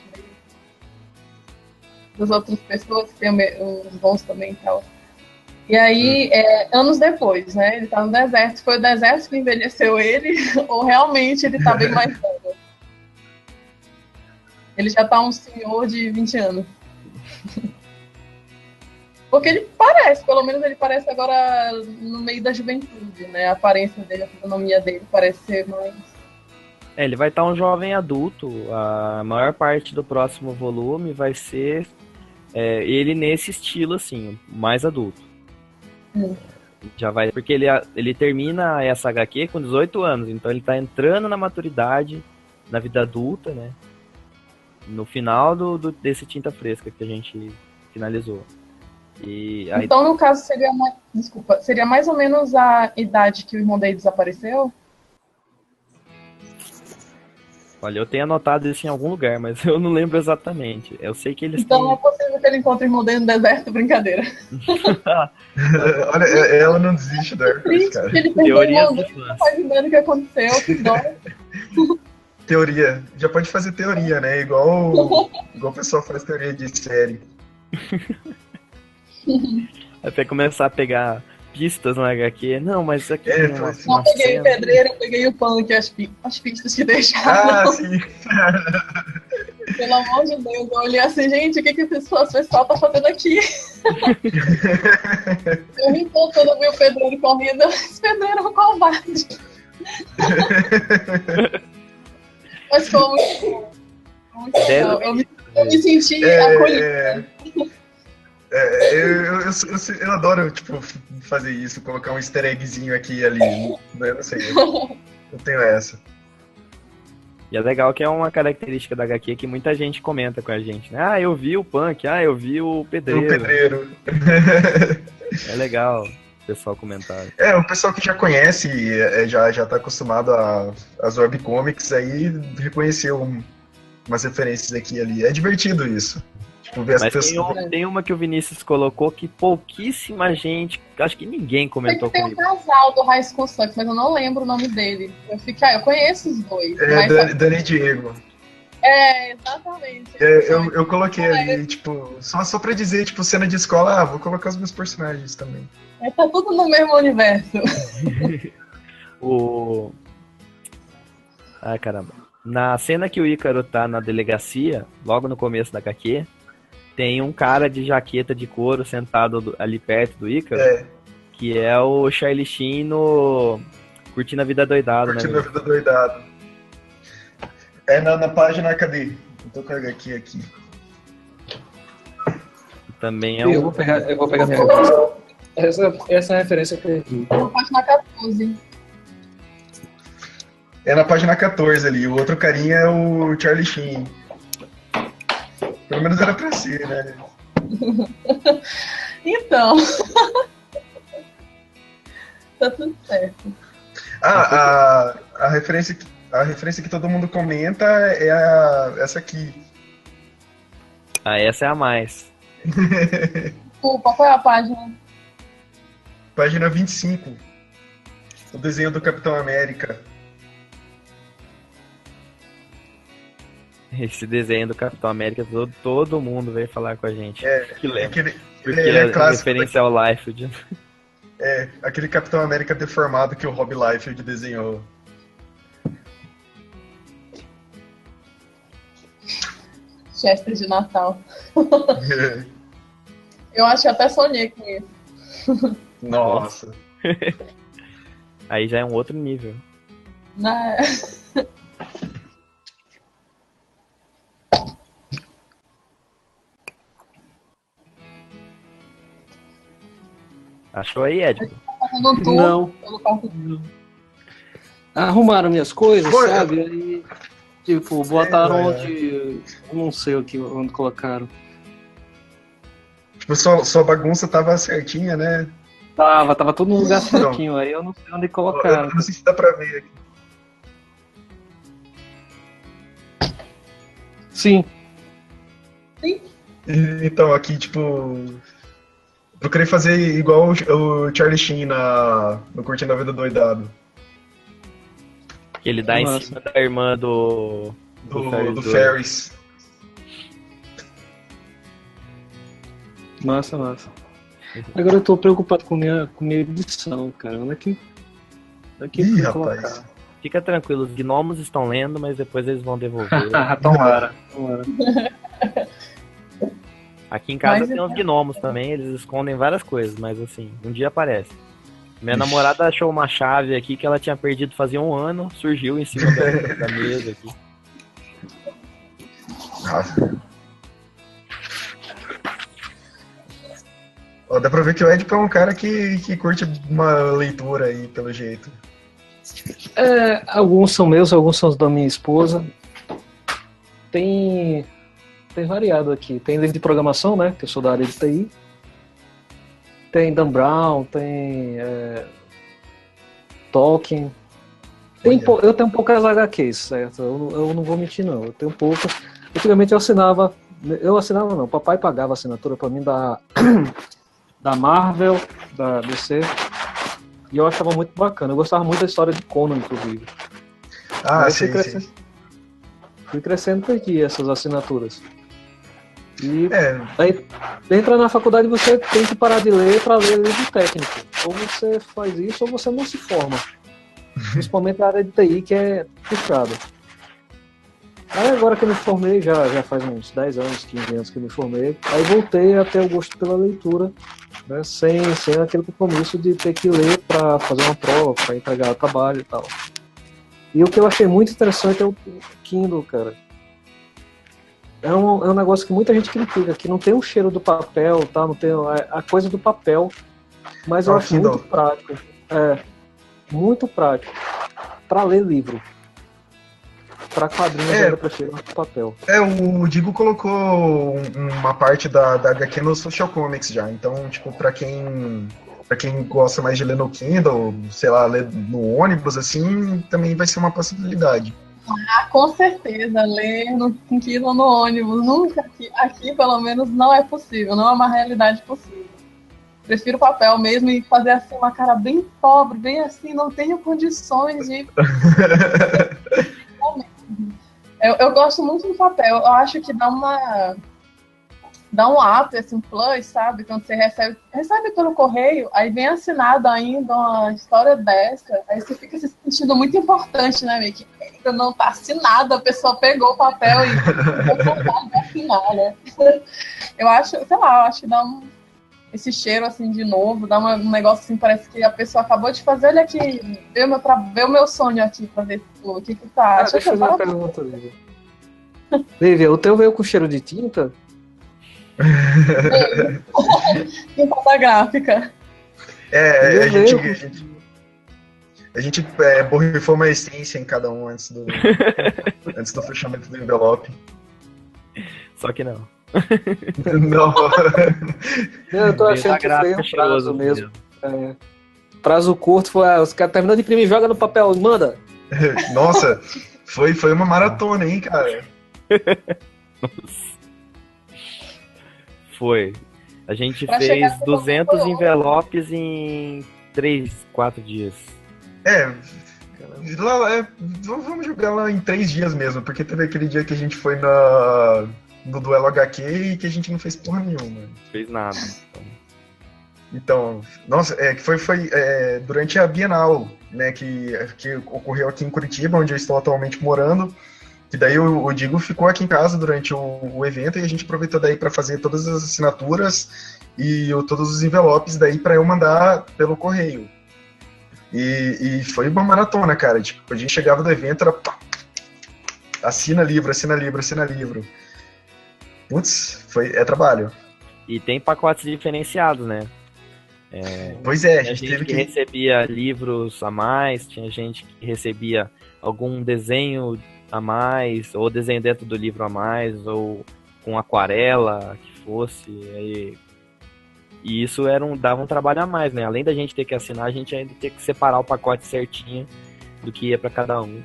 das outras pessoas que têm os dons também e tal. E aí, anos depois, né? Ele tá no deserto. Foi o deserto que envelheceu ele ou realmente ele tá bem mais velho? Ele já tá um senhor de 20 anos. Porque ele parece, pelo menos ele parece agora no meio da juventude, né? A aparência dele, a fisionomia dele parece ser mais... ele vai estar um jovem adulto. A maior parte do próximo volume vai ser ele nesse estilo, assim, mais adulto. Já vai, porque ele termina essa HQ com 18 anos, então ele tá entrando na maturidade, na vida adulta, né? No final desse Tinta Fresca que a gente finalizou. Então, no caso, seria mais ou menos a idade que o irmão dele desapareceu? Olha, eu tenho anotado isso em algum lugar, mas eu não lembro exatamente. Eu sei que eles então têm... é possível que ele encontre o irmão dele no deserto, brincadeira. Olha, ela não desiste da Hercules, cara. Teorias de fãs. Não faz ideia do que aconteceu, que dó. Teoria. Já pode fazer teoria, né? Igual o pessoal faz teoria de série. Até começar a pegar pistas no HQ. Não, mas isso aqui tem uma Não peguei cena. o pedreiro, eu peguei o pano, que as pistas que deixaram. Sim. Pelo amor de Deus, eu olhei assim, gente, o que esse pessoal tá fazendo aqui? Eu ri tanto quando eu vi o pedreiro correndo. Esse pedreiro é um covarde. Mas foi muito bom. Eu me senti acolhida. Eu adoro, tipo, fazer isso, colocar um easter eggzinho aqui e ali. Eu não sei. Eu tenho essa. E é legal que é uma característica da HQ que muita gente comenta com a gente, né? Ah, eu vi o Punk, eu vi o Pedreiro. O Pedreiro. É legal o pessoal comentar. O pessoal que já conhece, já tá acostumado às webcomics, aí reconheceu umas referências aqui e ali. É divertido isso. Tipo, ver as Mas pessoas... tem uma que o Vinícius colocou que pouquíssima gente, acho que ninguém comentou Tem um comigo. casal do High School Sucks, mas eu não lembro o nome dele. Eu conheço os dois. mas Dani e Diego. Exatamente. Eu coloquei ali, tipo, só pra dizer, tipo, cena de escola, vou colocar os meus personagens também. Tá tudo no mesmo universo. Ai, caramba. Na cena que o Ícaro tá na delegacia, logo no começo da HQ, tem um cara de jaqueta de couro sentado ali perto do Ícaro, que é o Charlie Sheen no Curtindo a Vida Doidado, né? Curtindo a Vida Doidado. Na página, cadê? Eu tô com a HQ aqui. Também é Eu vou pegar minha referência. Essa é a referência que eu perdi. Na página 14. É na página 14 ali. O outro carinha é o Charlie Sheen. Pelo menos era pra ser, né? Então. Tá tudo certo. A referência que todo mundo comenta é essa aqui. essa é a mais. Desculpa, qual é a página? Página 25. O desenho do Capitão América. Esse desenho do Capitão América, todo mundo veio falar com a gente. Que lembra. Porque é clássico, referência ao Liefeld. Aquele Capitão América deformado que o Rob Liefeld desenhou. Chester de Natal. Eu acho que até sonhei com isso. Nossa. Aí já é um outro nível. Achou aí, Ed? Não. Arrumaram minhas coisas, sabe? Aí, tipo, botaram onde... Não sei onde colocaram. Tipo, sua bagunça tava certinha, né? Tava tudo no lugar certinho, aí eu não sei onde colocaram. Eu não sei se dá pra ver aqui. Sim. Então, aqui, tipo... Procurei fazer igual o Charlie Sheen no Curtindo a Vida Doidado. Que ele dá em cima da irmã do Ferris. Massa. Agora eu tô preocupado com minha edição, cara. Onde é que Ih, eu rapaz. colocar? Fica tranquilo, os gnomos estão lendo, mas depois eles vão devolver. Tomara. Aqui em casa tem uns gnomos também, eles escondem várias coisas, mas assim, um dia aparece. Minha namorada achou uma chave aqui que ela tinha perdido fazia 1 ano, surgiu em cima da mesa aqui. Nossa. Dá pra ver que o Ed é um cara que curte uma leitura aí, pelo jeito. Alguns são meus, alguns são da minha esposa. Tem variado aqui. Tem livro de programação, né? Que eu sou da área de TI. Tem Dan Brown, tem Tolkien. Eu tenho poucas HQs, certo? Eu não vou mentir, não. Eu tenho poucas. Antigamente eu assinava não. Papai pagava a assinatura pra mim da Marvel, da DC. E eu achava muito bacana. Eu gostava muito da história de Conan, inclusive. Sim. Fui crescendo, perdi essas assinaturas. E aí, entra na faculdade, você tem que parar de ler para ler livro técnico. Ou você faz isso, ou você não se forma. Principalmente na área de TI, que é puxada. Aí agora que eu me formei, já faz uns 10 anos, 15 anos que eu me formei, aí voltei a ter o gosto pela leitura, né, sem aquele compromisso de ter que ler para fazer uma prova, para entregar o trabalho e tal. E o que eu achei muito interessante é o Kindle, cara. É um negócio que muita gente critica, que não tem o cheiro do papel, tá? Não tem a coisa do papel, mas eu acho Kindle. muito prático. Muito prático para ler livro. pra quadrinhos eu ainda prefiro papel. O Digo colocou uma parte da HQ no Social Comics já. Então, tipo, pra quem gosta mais de ler no Kindle, sei lá, ler no ônibus, assim, também vai ser uma possibilidade. Ah, com certeza, ler no Kindle no ônibus, nunca aqui pelo menos não é possível, não é uma realidade possível. Prefiro papel mesmo e fazer assim uma cara bem pobre, bem assim, não tenho condições de... eu gosto muito do papel, eu acho que dá um up, assim, um plus, sabe? Quando você recebe pelo correio, aí vem assinado ainda uma história dessa, aí você fica se sentindo muito importante, né, meio que ainda não tá assinado, a pessoa pegou o papel e não vai assinar, né? Eu acho, sei lá, eu acho que dá esse cheiro, assim, de novo, dá um negócio, assim, parece que a pessoa acabou de fazer, olha aqui, vê o meu sonho aqui, pra ver o que tu acha. Deixa eu fazer uma pergunta, Lívia. Lívia, o teu veio com cheiro de tinta? Tinta gráfica. A gente borrifou uma essência em cada um antes do fechamento do envelope. Só que não. Não. Eu tô achando que foi um prazo mesmo. Prazo curto, os caras terminam de imprimir, joga no papel, manda. Nossa, foi uma maratona, hein, cara? Foi. A gente fez 200 envelopes em 3, 4 dias. Vamos jogar lá em 3 dias mesmo, porque teve aquele dia que a gente foi no duelo HQ e que a gente não fez porra nenhuma. Não fez nada. Então, nossa, que foi durante a Bienal, né, que ocorreu aqui em Curitiba, onde eu estou atualmente morando. Que daí o Digo ficou aqui em casa durante o evento e a gente aproveitou daí para fazer todas as assinaturas e todos os envelopes daí para eu mandar pelo correio. E foi uma maratona, cara. Tipo, a gente chegava do evento, era pá, assina livro. Putz, é trabalho. E tem pacotes diferenciados, né? Pois é, a gente teve que recebia livros a mais, tinha gente que recebia algum desenho a mais, ou desenho dentro do livro a mais, ou com aquarela, que fosse. E isso dava um trabalho a mais, né? Além da gente ter que assinar, a gente ainda ter que separar o pacote certinho do que ia para cada um.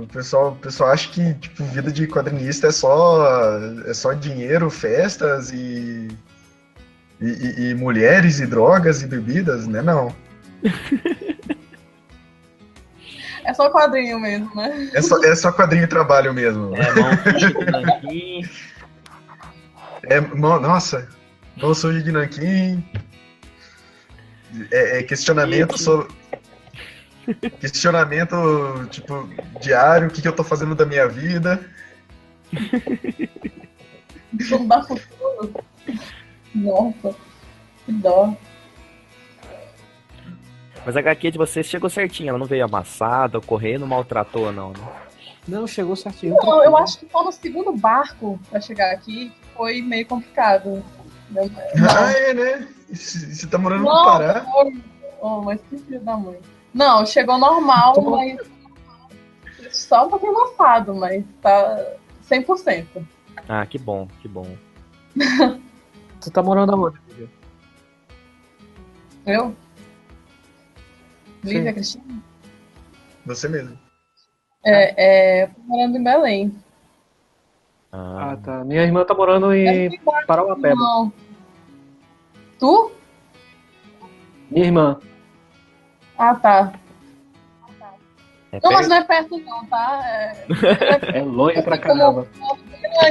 O pessoal acha que tipo, vida de quadrinista é só dinheiro, festas e mulheres e drogas e bebidas, né? Não. É só quadrinho mesmo, né? É só quadrinho e trabalho mesmo. Nossa, mão suja de nanquim. Questionamento sobre... Questionamento, tipo, diário, o que eu tô fazendo da minha vida. Não dá futuro. Nossa, que dó. Mas a HQ de vocês chegou certinho, ela não veio amassada, correndo, maltratou, não, né? Não, chegou certinho. Não, eu acho que foi no segundo barco pra chegar aqui, foi meio complicado. Né? Você tá morando no Pará? Mas que filho da mãe. Não, chegou normal, mas só um pouquinho amassado, mas tá 100%. Ah, que bom, que bom. Você tá morando aonde? Eu? Lívia, Cristina? Você mesmo. Tô morando em Belém. Ah, tá. Minha irmã tá morando em Parauapebas. Não. Tu? Minha irmã. Ah, tá. Não, mas não é perto não, tá? É longe pra caramba.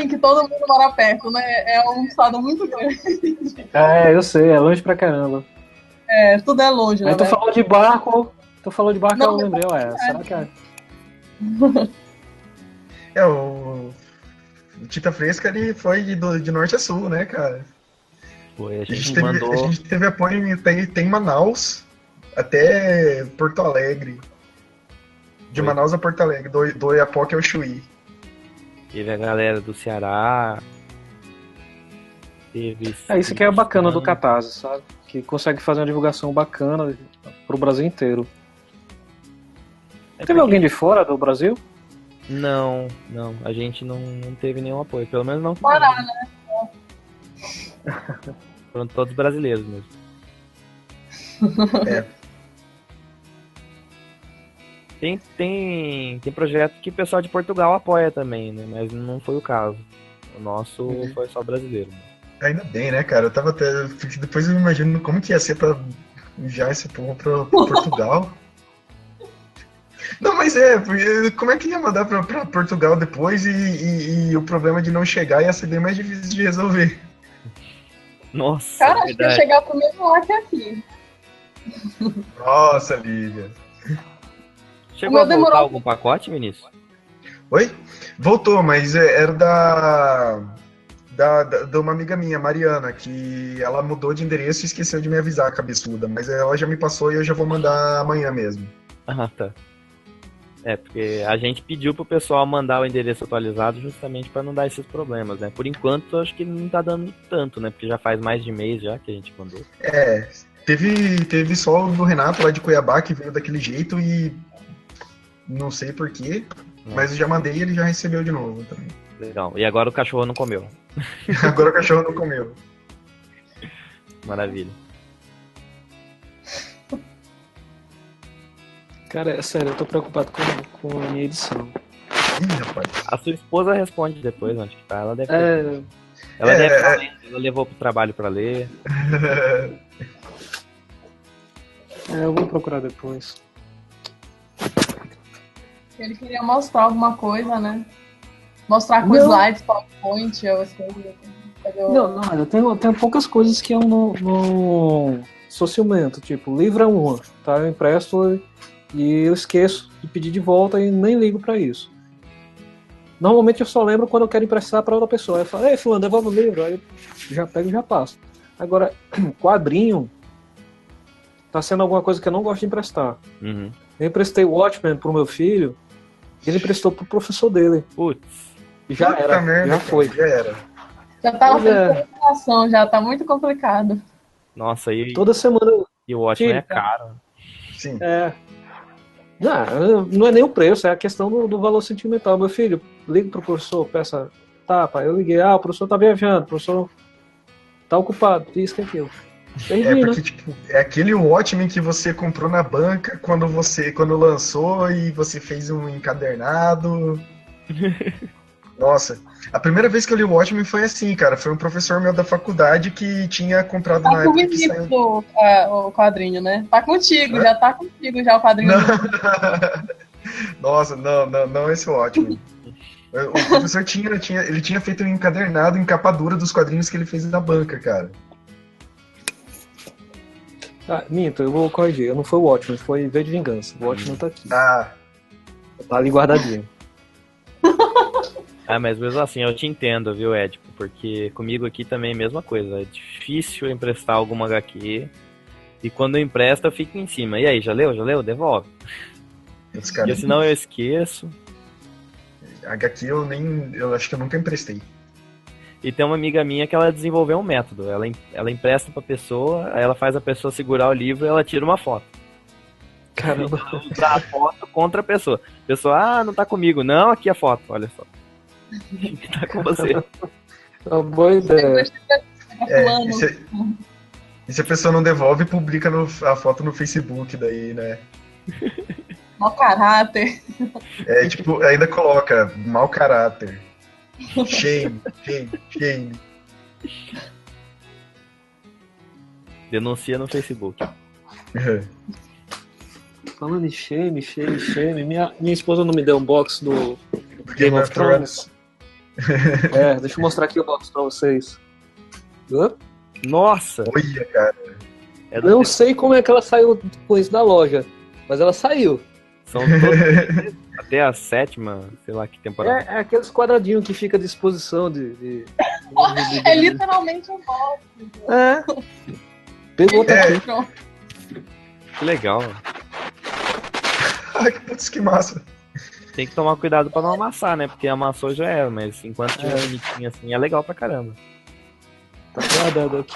Que todo mundo mora perto, né? É um estado muito grande. Eu sei, é longe pra caramba. Tudo é longe, né? Tu falou de barco, não, eu lembrei, será que o Tita Fresca, ele foi de norte a sul, né, cara? Foi, a gente teve apoio em Manaus até Porto Alegre. De Manaus a Porto Alegre, do Oiapoque ao Chuí. Teve a galera do Ceará. Teve... isso que é bacana do Catarse, sabe? Que consegue fazer uma divulgação bacana pro Brasil inteiro. Teve alguém de fora do Brasil? Não, a gente não teve nenhum apoio, pelo menos não. Pará, né? Foram todos brasileiros mesmo. Tem projeto que o pessoal de Portugal apoia também, né? Mas não foi o caso. O nosso foi só brasileiro. Ainda bem, né, cara? Eu tava até. Porque depois eu imagino como que ia ser pra enviar esse povo pra Portugal. Não, mas porque como é que ia mandar pra Portugal depois e o problema de não chegar ia ser bem mais difícil de resolver. Nossa, Cara, acho que ia chegar pro mesmo lá que aqui. Nossa, Lívia. Chegou a voltar algum pacote, Vinícius? Oi? Voltou, mas era de uma amiga minha, Mariana, que ela mudou de endereço e esqueceu de me avisar, cabeçuda. Mas ela já me passou e eu já vou mandar amanhã mesmo. Ah, tá. Porque a gente pediu pro pessoal mandar o endereço atualizado justamente para não dar esses problemas, né? Por enquanto, acho que não tá dando tanto, né? Porque já faz mais de mês já que a gente mandou. Teve só o do Renato lá de Cuiabá que veio daquele jeito e não sei porquê, mas eu já mandei e ele já recebeu de novo também. Legal. E agora o cachorro não comeu. Agora o cachorro não comeu. Maravilha. Cara, é sério, eu tô preocupado com a minha edição. Ih, rapaz. A sua esposa responde depois onde que tá. Ela deve estar lendo, ela levou pro trabalho pra ler. Eu vou procurar depois. Ele queria mostrar alguma coisa, né? Mostrar com slides, PowerPoint, ou as coisas. Não, eu tenho poucas coisas que eu não sou ciumento. Tipo, livro é uma, tá? Eu empresto e eu esqueço de pedir de volta e nem ligo pra isso. Normalmente eu só lembro quando eu quero emprestar pra outra pessoa. Eu falo, ei, fulano, devolve o livro. Aí eu já pego e já passo. Agora, quadrinho tá sendo alguma coisa que eu não gosto de emprestar. Uhum. Eu emprestei o Watchmen pro meu filho, ele emprestou pro professor dele. Putz. E já era, merda, já foi. Já era. Já tava sem comunicação, já tá muito complicado. Nossa, Toda semana. E o Watchmen é caro. Sim. Não é nem o preço, é a questão do valor sentimental. Meu filho, liga pro professor, peça. Tá, pai, eu liguei. O professor tá viajando, o professor tá ocupado, isso que aquilo. Porque, tipo, é aquele Watchmen que você comprou na banca quando lançou e você fez um encadernado. Nossa, a primeira vez que eu li o Watchmen foi assim, cara. Foi um professor meu da faculdade que tinha comprado na época que saiu... o quadrinho, né? Tá contigo, já tá contigo já o quadrinho. Nossa, não esse Watchmen. O professor tinha feito um encadernado em capa dura dos quadrinhos que ele fez na banca, cara. Minto, eu vou corrigir. Não foi o Watchmen, foi V de Vingança. O Watchmen tá aqui. Tá ali guardadinho. Mas mesmo assim, eu te entendo, viu, Édipo? Porque comigo aqui também é a mesma coisa. É difícil emprestar alguma HQ. E quando eu empresto, eu fico em cima. E aí, já leu? Devolve. E senão eu esqueço. HQ eu acho que eu nunca emprestei. E tem uma amiga minha que ela desenvolveu um método. Ela empresta pra pessoa, aí ela faz a pessoa segurar o livro e ela tira uma foto. Caramba. Usar a foto contra a pessoa. A pessoa, não tá comigo. Não, aqui a foto, olha só. Tá com você. Uma boa ideia. E se a pessoa não devolve, publica a foto no Facebook daí, né? Mau caráter. Tipo, ainda coloca mau caráter. Shame. Denuncia no Facebook. Falando em shame. Minha esposa não me deu um box do Game of Thrones. Deixa eu mostrar aqui o box pra vocês. Nossa! Olha, cara. Não sei como é que ela saiu depois da loja, mas ela saiu. São todos até a 7ª, sei lá que temporada. É aqueles quadradinhos que fica à disposição de... É literalmente um box. Pegou outra aqui. Que legal. Ai, que massa. Tem que tomar cuidado pra não amassar, né? Porque amassou já era, mas enquanto tiver bonitinho assim, é legal pra caramba. Tá guardado aqui.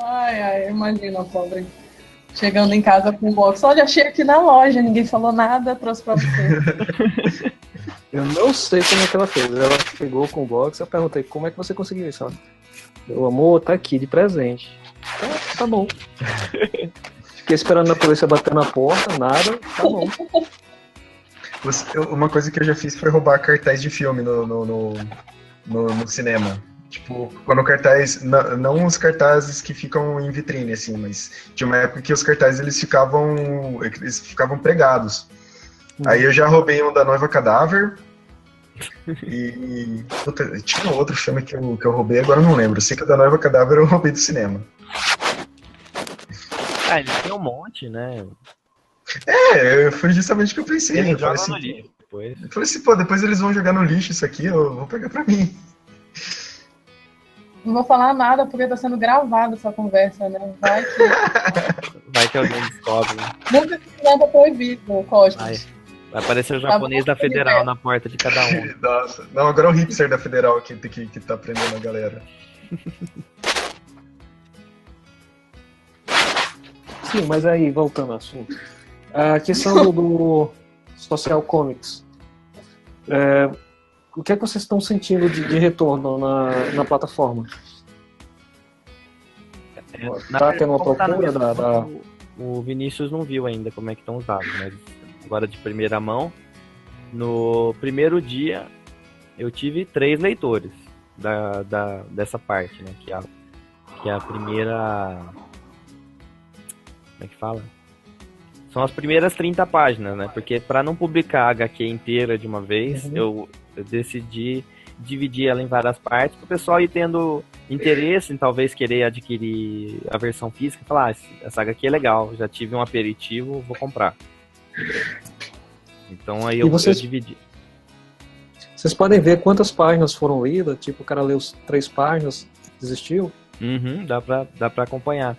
Ai, imagina, pobre. Chegando em casa com o box. Olha, achei aqui na loja, ninguém falou nada, trouxe pra você. Eu não sei como é que ela fez. Ela chegou com o box, eu perguntei como é que você conseguiu isso. Meu amor, tá aqui de presente. Tá bom. Fiquei esperando a polícia bater na porta, nada, tá bom. Uma coisa que eu já fiz foi roubar cartaz de filme no cinema. Tipo, quando o cartaz, não os cartazes que ficam em vitrine, assim, mas tinha uma época que os cartazes eles ficavam pregados. Aí eu já roubei um da Noiva Cadáver. E tinha outro filme que eu roubei, agora eu não lembro. Eu sei que o da Noiva Cadáver eu roubei do cinema. Ah, ele tem um monte, né? Foi justamente o que eu pensei. Ele Eu joga falei no assim, lixo depois. eu falei assim, pô, depois eles vão jogar no lixo isso aqui, eu vou pegar pra mim. Não vou falar nada porque tá sendo gravada essa conversa, né? Vai que alguém descobre, né? Nunca se nada proibido, Costa. Vai aparecer o japonês da Federal na porta de cada um. Nossa. Não, agora é o hipster da Federal que tá prendendo a galera. Sim, mas aí, voltando ao assunto. A questão do Social Comics. O que é que vocês estão sentindo de retorno na plataforma? Tá tendo uma procura da... O Vinícius não viu ainda como é que estão os dados, mas agora de primeira mão, no primeiro dia eu tive 3 leitores dessa parte, né? Que é a primeira... Como é que fala? São as primeiras 30 páginas, né? Porque para não publicar a HQ inteira de uma vez, eu decidi dividir ela em várias partes para o pessoal ir tendo interesse em talvez querer adquirir a versão física e falar, essa HQ é legal, já tive um aperitivo, vou comprar. Então aí eu dividi. Vocês podem ver quantas páginas foram lidas, tipo o cara leu 3 páginas, desistiu? Dá pra acompanhar.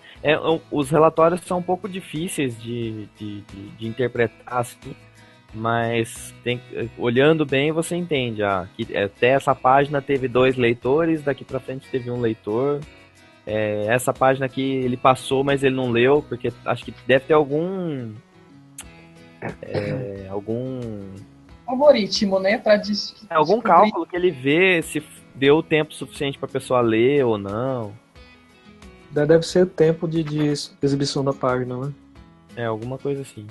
Os relatórios são um pouco difíceis de interpretar assim, mas olhando bem você entende que até essa página teve 2 leitores, daqui pra frente teve 1 leitor, essa página aqui ele passou, mas ele não leu, porque acho que deve ter algum algoritmo, né, para algum cálculo que ele vê se deu tempo suficiente para a pessoa ler ou não. Deve ser o tempo de exibição da página, né? Alguma coisa assim.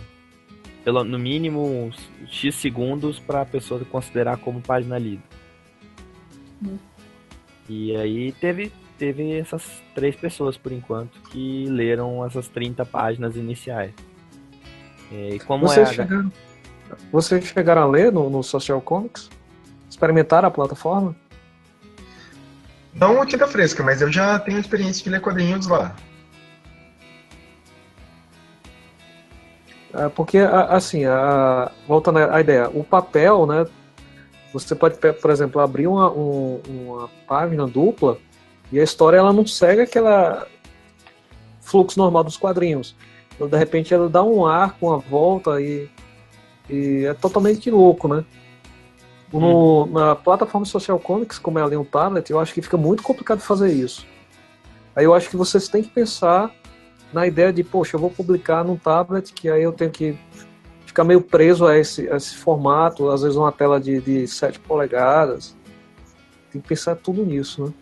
No mínimo uns X segundos para a pessoa considerar como página lida. E aí teve essas 3 pessoas, por enquanto, que leram essas 30 páginas iniciais. E como Vocês chegaram a ler no Social Comics? Experimentaram a plataforma? Não a tinta fresca, mas eu já tenho experiência de ler quadrinhos lá. Porque, assim, voltando à ideia, o papel, né? Você pode, por exemplo, abrir uma página dupla e a história ela não segue aquele fluxo normal dos quadrinhos. Então, de repente, ela dá um arco, uma volta e é totalmente louco, né? Na plataforma Social Comics, como é ali um tablet, eu acho que fica muito complicado fazer isso. Aí eu acho que vocês têm que pensar na ideia de, poxa, eu vou publicar num tablet, que aí eu tenho que ficar meio preso a esse formato, às vezes uma tela de 7 polegadas. Tem que pensar tudo nisso,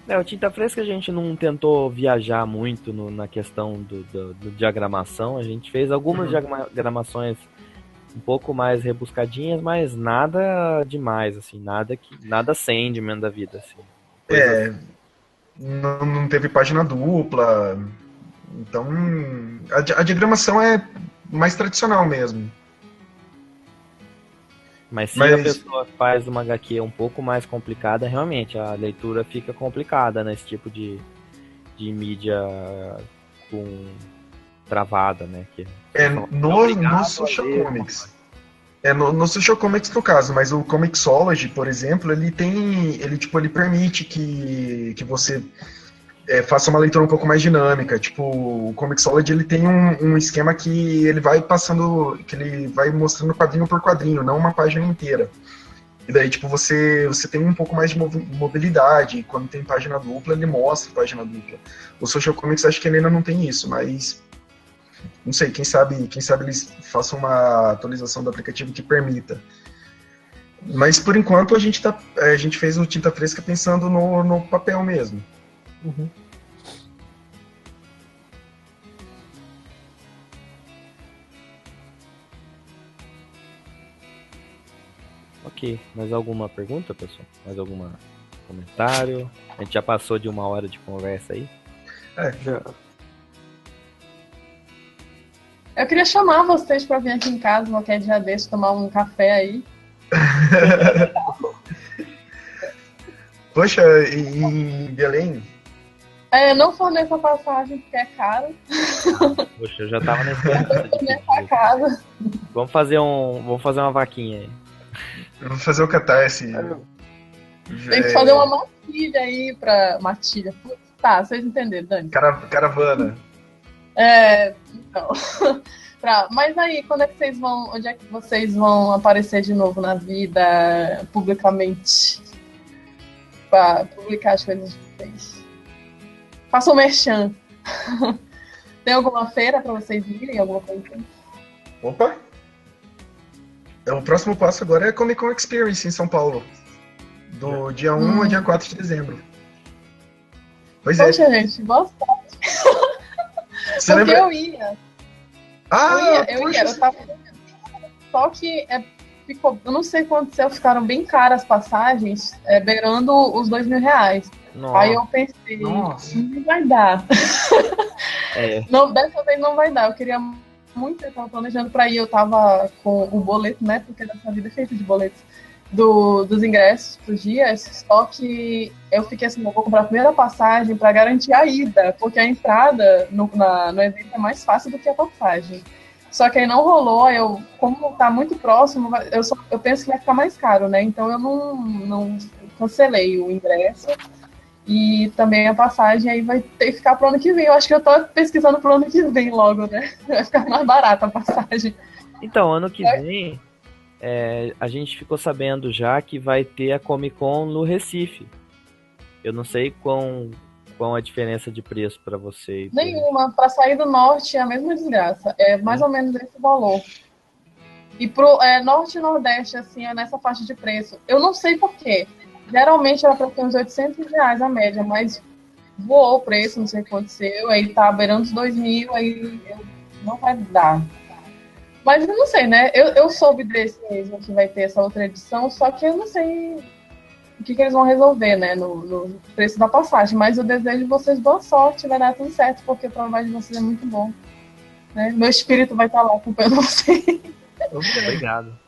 né? O Tinta Fresca a gente não tentou viajar muito na questão do diagramação. A gente fez algumas diagramações um pouco mais rebuscadinhas, mas nada demais, assim, nada Sandman da vida, assim. Não teve página dupla, então a diagramação é mais tradicional mesmo. Mas se a pessoa faz uma HQ um pouco mais complicada, realmente a leitura fica complicada nesse tipo de mídia com travada, né? No Social Comics. No Social Comics no caso, mas o Comixology, por exemplo, ele permite que você faça uma leitura um pouco mais dinâmica. Tipo, o Comixology ele tem um esquema que ele vai passando, que ele vai mostrando quadrinho por quadrinho, não uma página inteira. E daí, tipo, você tem um pouco mais de mobilidade. Quando tem página dupla, ele mostra página dupla. O Social Comics acho que ele ainda não tem isso, mas não sei, quem sabe eles façam uma atualização do aplicativo que permita. Mas por enquanto a gente fez o Tinta Fresca pensando no papel mesmo. Uhum. Ok, mais alguma pergunta, pessoal? Mais algum comentário? A gente já passou de 1 hora de conversa aí. Já. Eu queria chamar vocês para vir aqui em casa qualquer dia desse, tomar um café aí. Poxa, em Belém? Não forneça passagem, porque é caro. Poxa, eu já tava na esperança de pedir. Casa. Vamos fazer uma vaquinha aí. Eu vou fazer o catarse. Tem que fazer uma matilha aí pra... Matilha. Tá, vocês entenderam, Dani. Caravana. Então... Mas aí, quando é que vocês vão... Onde é que vocês vão aparecer de novo na vida, publicamente? Pra publicar as coisas de vocês. Faça um merchan. Tem alguma feira pra vocês irem? Alguma coisa assim? Opa! O próximo passo agora é a Comic Con Experience em São Paulo. Do dia 1 ao dia 4 de dezembro. Pois Poxa, é. gente, boa sorte. Você Porque lembra? eu ia. Eu tava... Só que ficou... Eu não sei quanto ficaram bem caras as passagens, beirando os R$2.000. Nossa. Aí eu pensei, não vai dar. Não, dessa vez não vai dar. Eu queria muito, eu tava planejando pra ir, eu tava com o boleto, né? Porque dessa vida é feita de boletos dos ingressos pros dias, só que eu fiquei assim, eu vou comprar a primeira passagem pra garantir a ida, porque a entrada no evento é mais fácil do que a passagem. Só que aí não rolou, como tá muito próximo, eu penso que vai ficar mais caro, né? Então eu não cancelei o ingresso. E também a passagem aí vai ter que ficar pro ano que vem. Eu acho que eu tô pesquisando pro ano que vem logo, né? Vai ficar mais barata a passagem. Então, ano que vem, a gente ficou sabendo já que vai ter a Comic Con no Recife. Eu não sei qual a diferença de preço para vocês. Nenhuma. Para sair do norte é a mesma desgraça. É mais ou menos esse valor. E pro norte e nordeste, assim, é nessa faixa de preço. Eu não sei por quê. Geralmente era para ter uns R$800 a média, mas voou o preço, não sei o que aconteceu, aí tá beirando os 2.000, aí não vai dar. Mas eu não sei, né? Eu soube desse mesmo que vai ter essa outra edição, só que eu não sei o que eles vão resolver, né, no preço da passagem. Mas eu desejo vocês boa sorte, vai dar tudo certo, porque o trabalho de vocês é muito bom. Né? Meu espírito vai estar lá acompanhando vocês. Obrigado.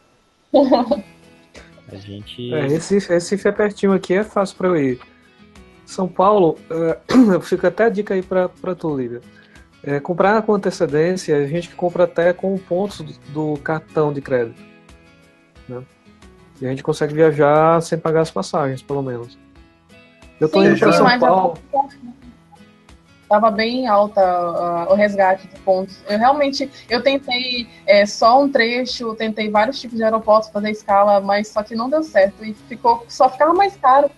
A gente... Recife é pertinho aqui, é fácil para eu ir. São Paulo, fica até a dica aí para tu, Lívia. Comprar com antecedência, a gente compra até com pontos do cartão de crédito. Né? E a gente consegue viajar sem pagar as passagens, pelo menos. Eu tô indo para São Paulo. Estava bem alta o resgate de pontos. Eu tentei só um trecho, tentei vários tipos de aeroportos fazer escala, mas só que não deu certo e só ficava mais caro.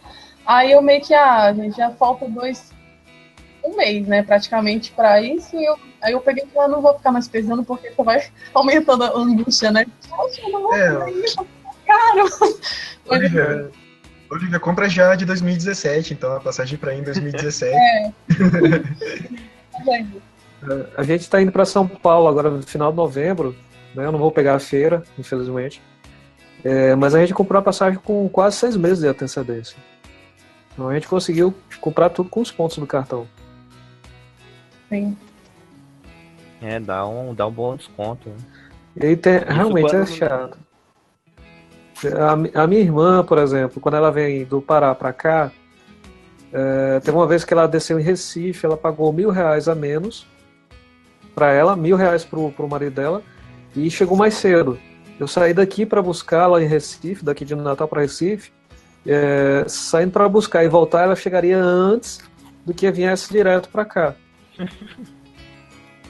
Aí eu meio que, gente, já falta um mês, né, praticamente para isso. E aí eu peguei e falei, não vou ficar mais pesando porque você vai aumentando a angústia, né? Poxa, eu não vou fazer isso, caro. Olivia, compra já de 2017, então a passagem para ir em 2017. A gente está indo para São Paulo agora no final de novembro, né? Eu não vou pegar a feira, infelizmente. Mas a gente comprou a passagem com quase 6 meses de antecedência. Então a gente conseguiu comprar tudo com os pontos do cartão. Sim. Dá um bom desconto. Né? E aí realmente é chato. A minha irmã, por exemplo, quando ela vem do Pará para cá, teve uma vez que ela desceu em Recife, ela pagou R$1.000 a menos para ela, R$1.000 pro marido dela, e chegou mais cedo. Eu saí daqui para buscá-la em Recife, daqui de Natal para Recife, saindo para buscar e voltar, ela chegaria antes do que viesse direto para cá.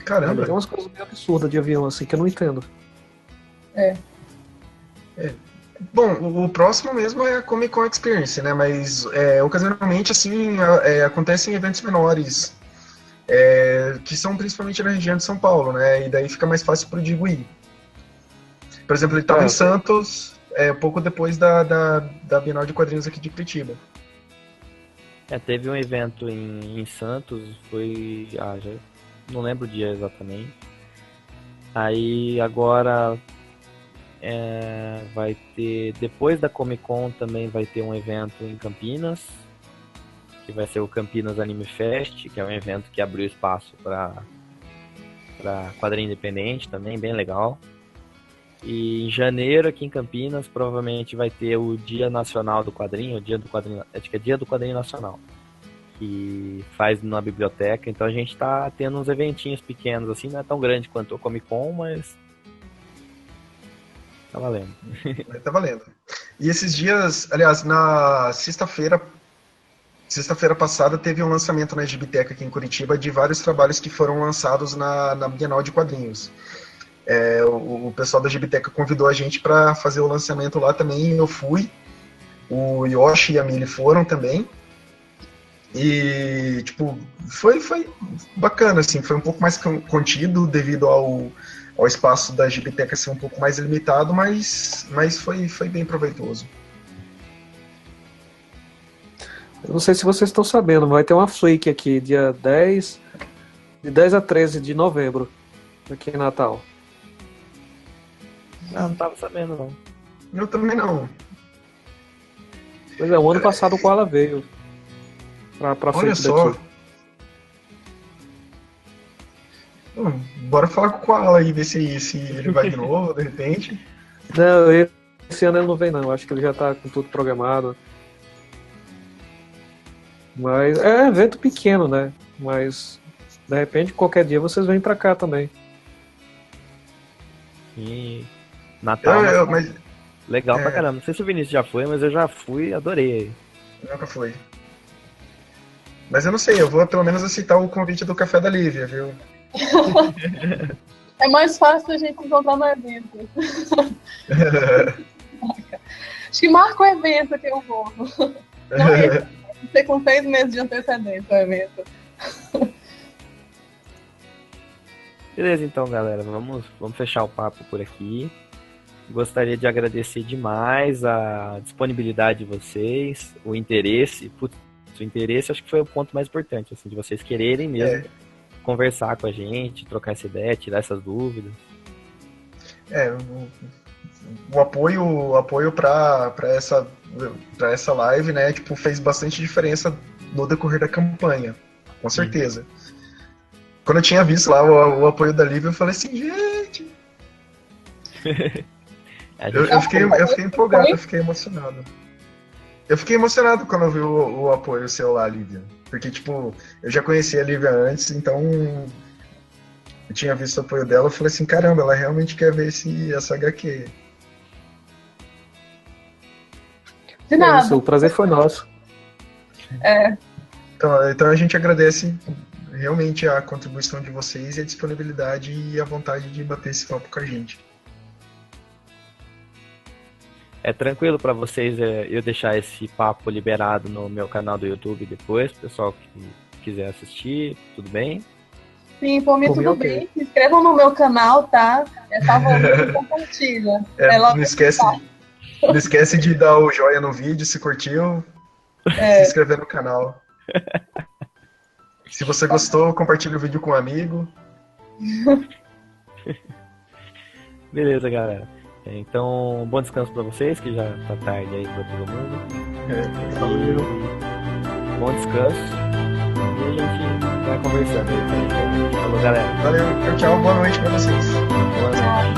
Caramba! Tem umas coisas meio absurdas de avião assim que eu não entendo. Bom, o próximo mesmo é a Comic Con Experience, né? Mas ocasionalmente, assim, acontecem eventos menores, que são principalmente na região de São Paulo, né? E daí fica mais fácil pro Digo ir. Por exemplo, ele estava em Santos, pouco depois da Bienal de Quadrinhos aqui de Curitiba. Teve um evento em Santos, foi. Já não lembro o dia exatamente. Aí agora vai ter. Depois da Comic Con também vai ter um evento em Campinas, que vai ser o Campinas Anime Fest, que é um evento que abriu espaço para quadrinho independente também, bem legal. E em janeiro, aqui em Campinas, provavelmente vai ter o Dia Nacional do Quadrinho, acho que é Dia do Quadrinho Nacional, que faz na biblioteca. Então a gente tá tendo uns eventinhos pequenos, assim, não é tão grande quanto o Comic Con, mas tá valendo. Tá valendo. E esses dias, aliás, na sexta-feira passada, teve um lançamento na Gibiteca aqui em Curitiba de vários trabalhos que foram lançados na Bienal de Quadrinhos. O pessoal da Gibiteca convidou a gente para fazer o lançamento lá também, eu fui. O Yoshi e a Mili foram também. E, tipo, foi bacana, assim, foi um pouco mais contido devido ao espaço da Gibiteca ser um pouco mais limitado, mas foi bem proveitoso. Eu não sei se vocês estão sabendo, vai ter uma Flake aqui, dia 10, de 10 a 13 de novembro, aqui em Natal. Não tava sabendo, não. Eu também não. Pois é, o ano passado o Koala veio pra Olha frente só. daqui. Bora falar com o Koala aí, ver se ele vai de novo, de repente. Não, esse ano ele não vem não, acho que ele já tá com tudo programado. Mas é evento pequeno, né? Mas de repente qualquer dia vocês vêm pra cá também. E Natal, mas legal pra caramba. Não sei se o Vinícius já foi, mas eu já fui, adorei. Nunca foi. Mas eu não sei, eu vou pelo menos aceitar o convite do Café da Lívia, viu? É mais fácil a gente encontrar no evento. Acho que marca o evento que eu vou. Não é ser com 6 meses de antecedência o evento. Beleza, então, galera, vamos fechar o papo por aqui. Gostaria de agradecer demais a disponibilidade de vocês, o interesse. O interesse acho que foi o ponto mais importante, assim, de vocês quererem mesmo conversar com a gente, trocar essa ideia, tirar essas dúvidas. O apoio para essa live, né, tipo, fez bastante diferença no decorrer da campanha, com certeza. Quando eu tinha visto lá o apoio da Lívia, eu falei assim, gente... eu fiquei empolgado, eu fiquei emocionado. Eu fiquei emocionado quando eu vi o apoio seu lá, Lívia. Porque, tipo, eu já conhecia a Lívia antes, então eu tinha visto o apoio dela, eu falei assim, caramba, ela realmente quer ver essa HQ. De nada. Isso, o prazer foi nosso. Então a gente agradece realmente a contribuição de vocês e a disponibilidade e a vontade de bater esse papo com a gente. É tranquilo para vocês eu deixar esse papo liberado no meu canal do YouTube depois, pessoal que quiser assistir, tudo bem? Sim, por mim tudo bem. Se inscrevam no meu canal, tá? Favorito e compartilha. Não esquece de dar o joinha no vídeo, se curtiu, se inscrever no canal. Se você gostou, compartilha o vídeo com um amigo. Beleza, galera. Então, bom descanso pra vocês, que já tá tarde aí pra todo mundo. Bom descanso. E a gente vai conversando aí. Falou, galera. Valeu, tchau, boa noite pra vocês. Boa noite.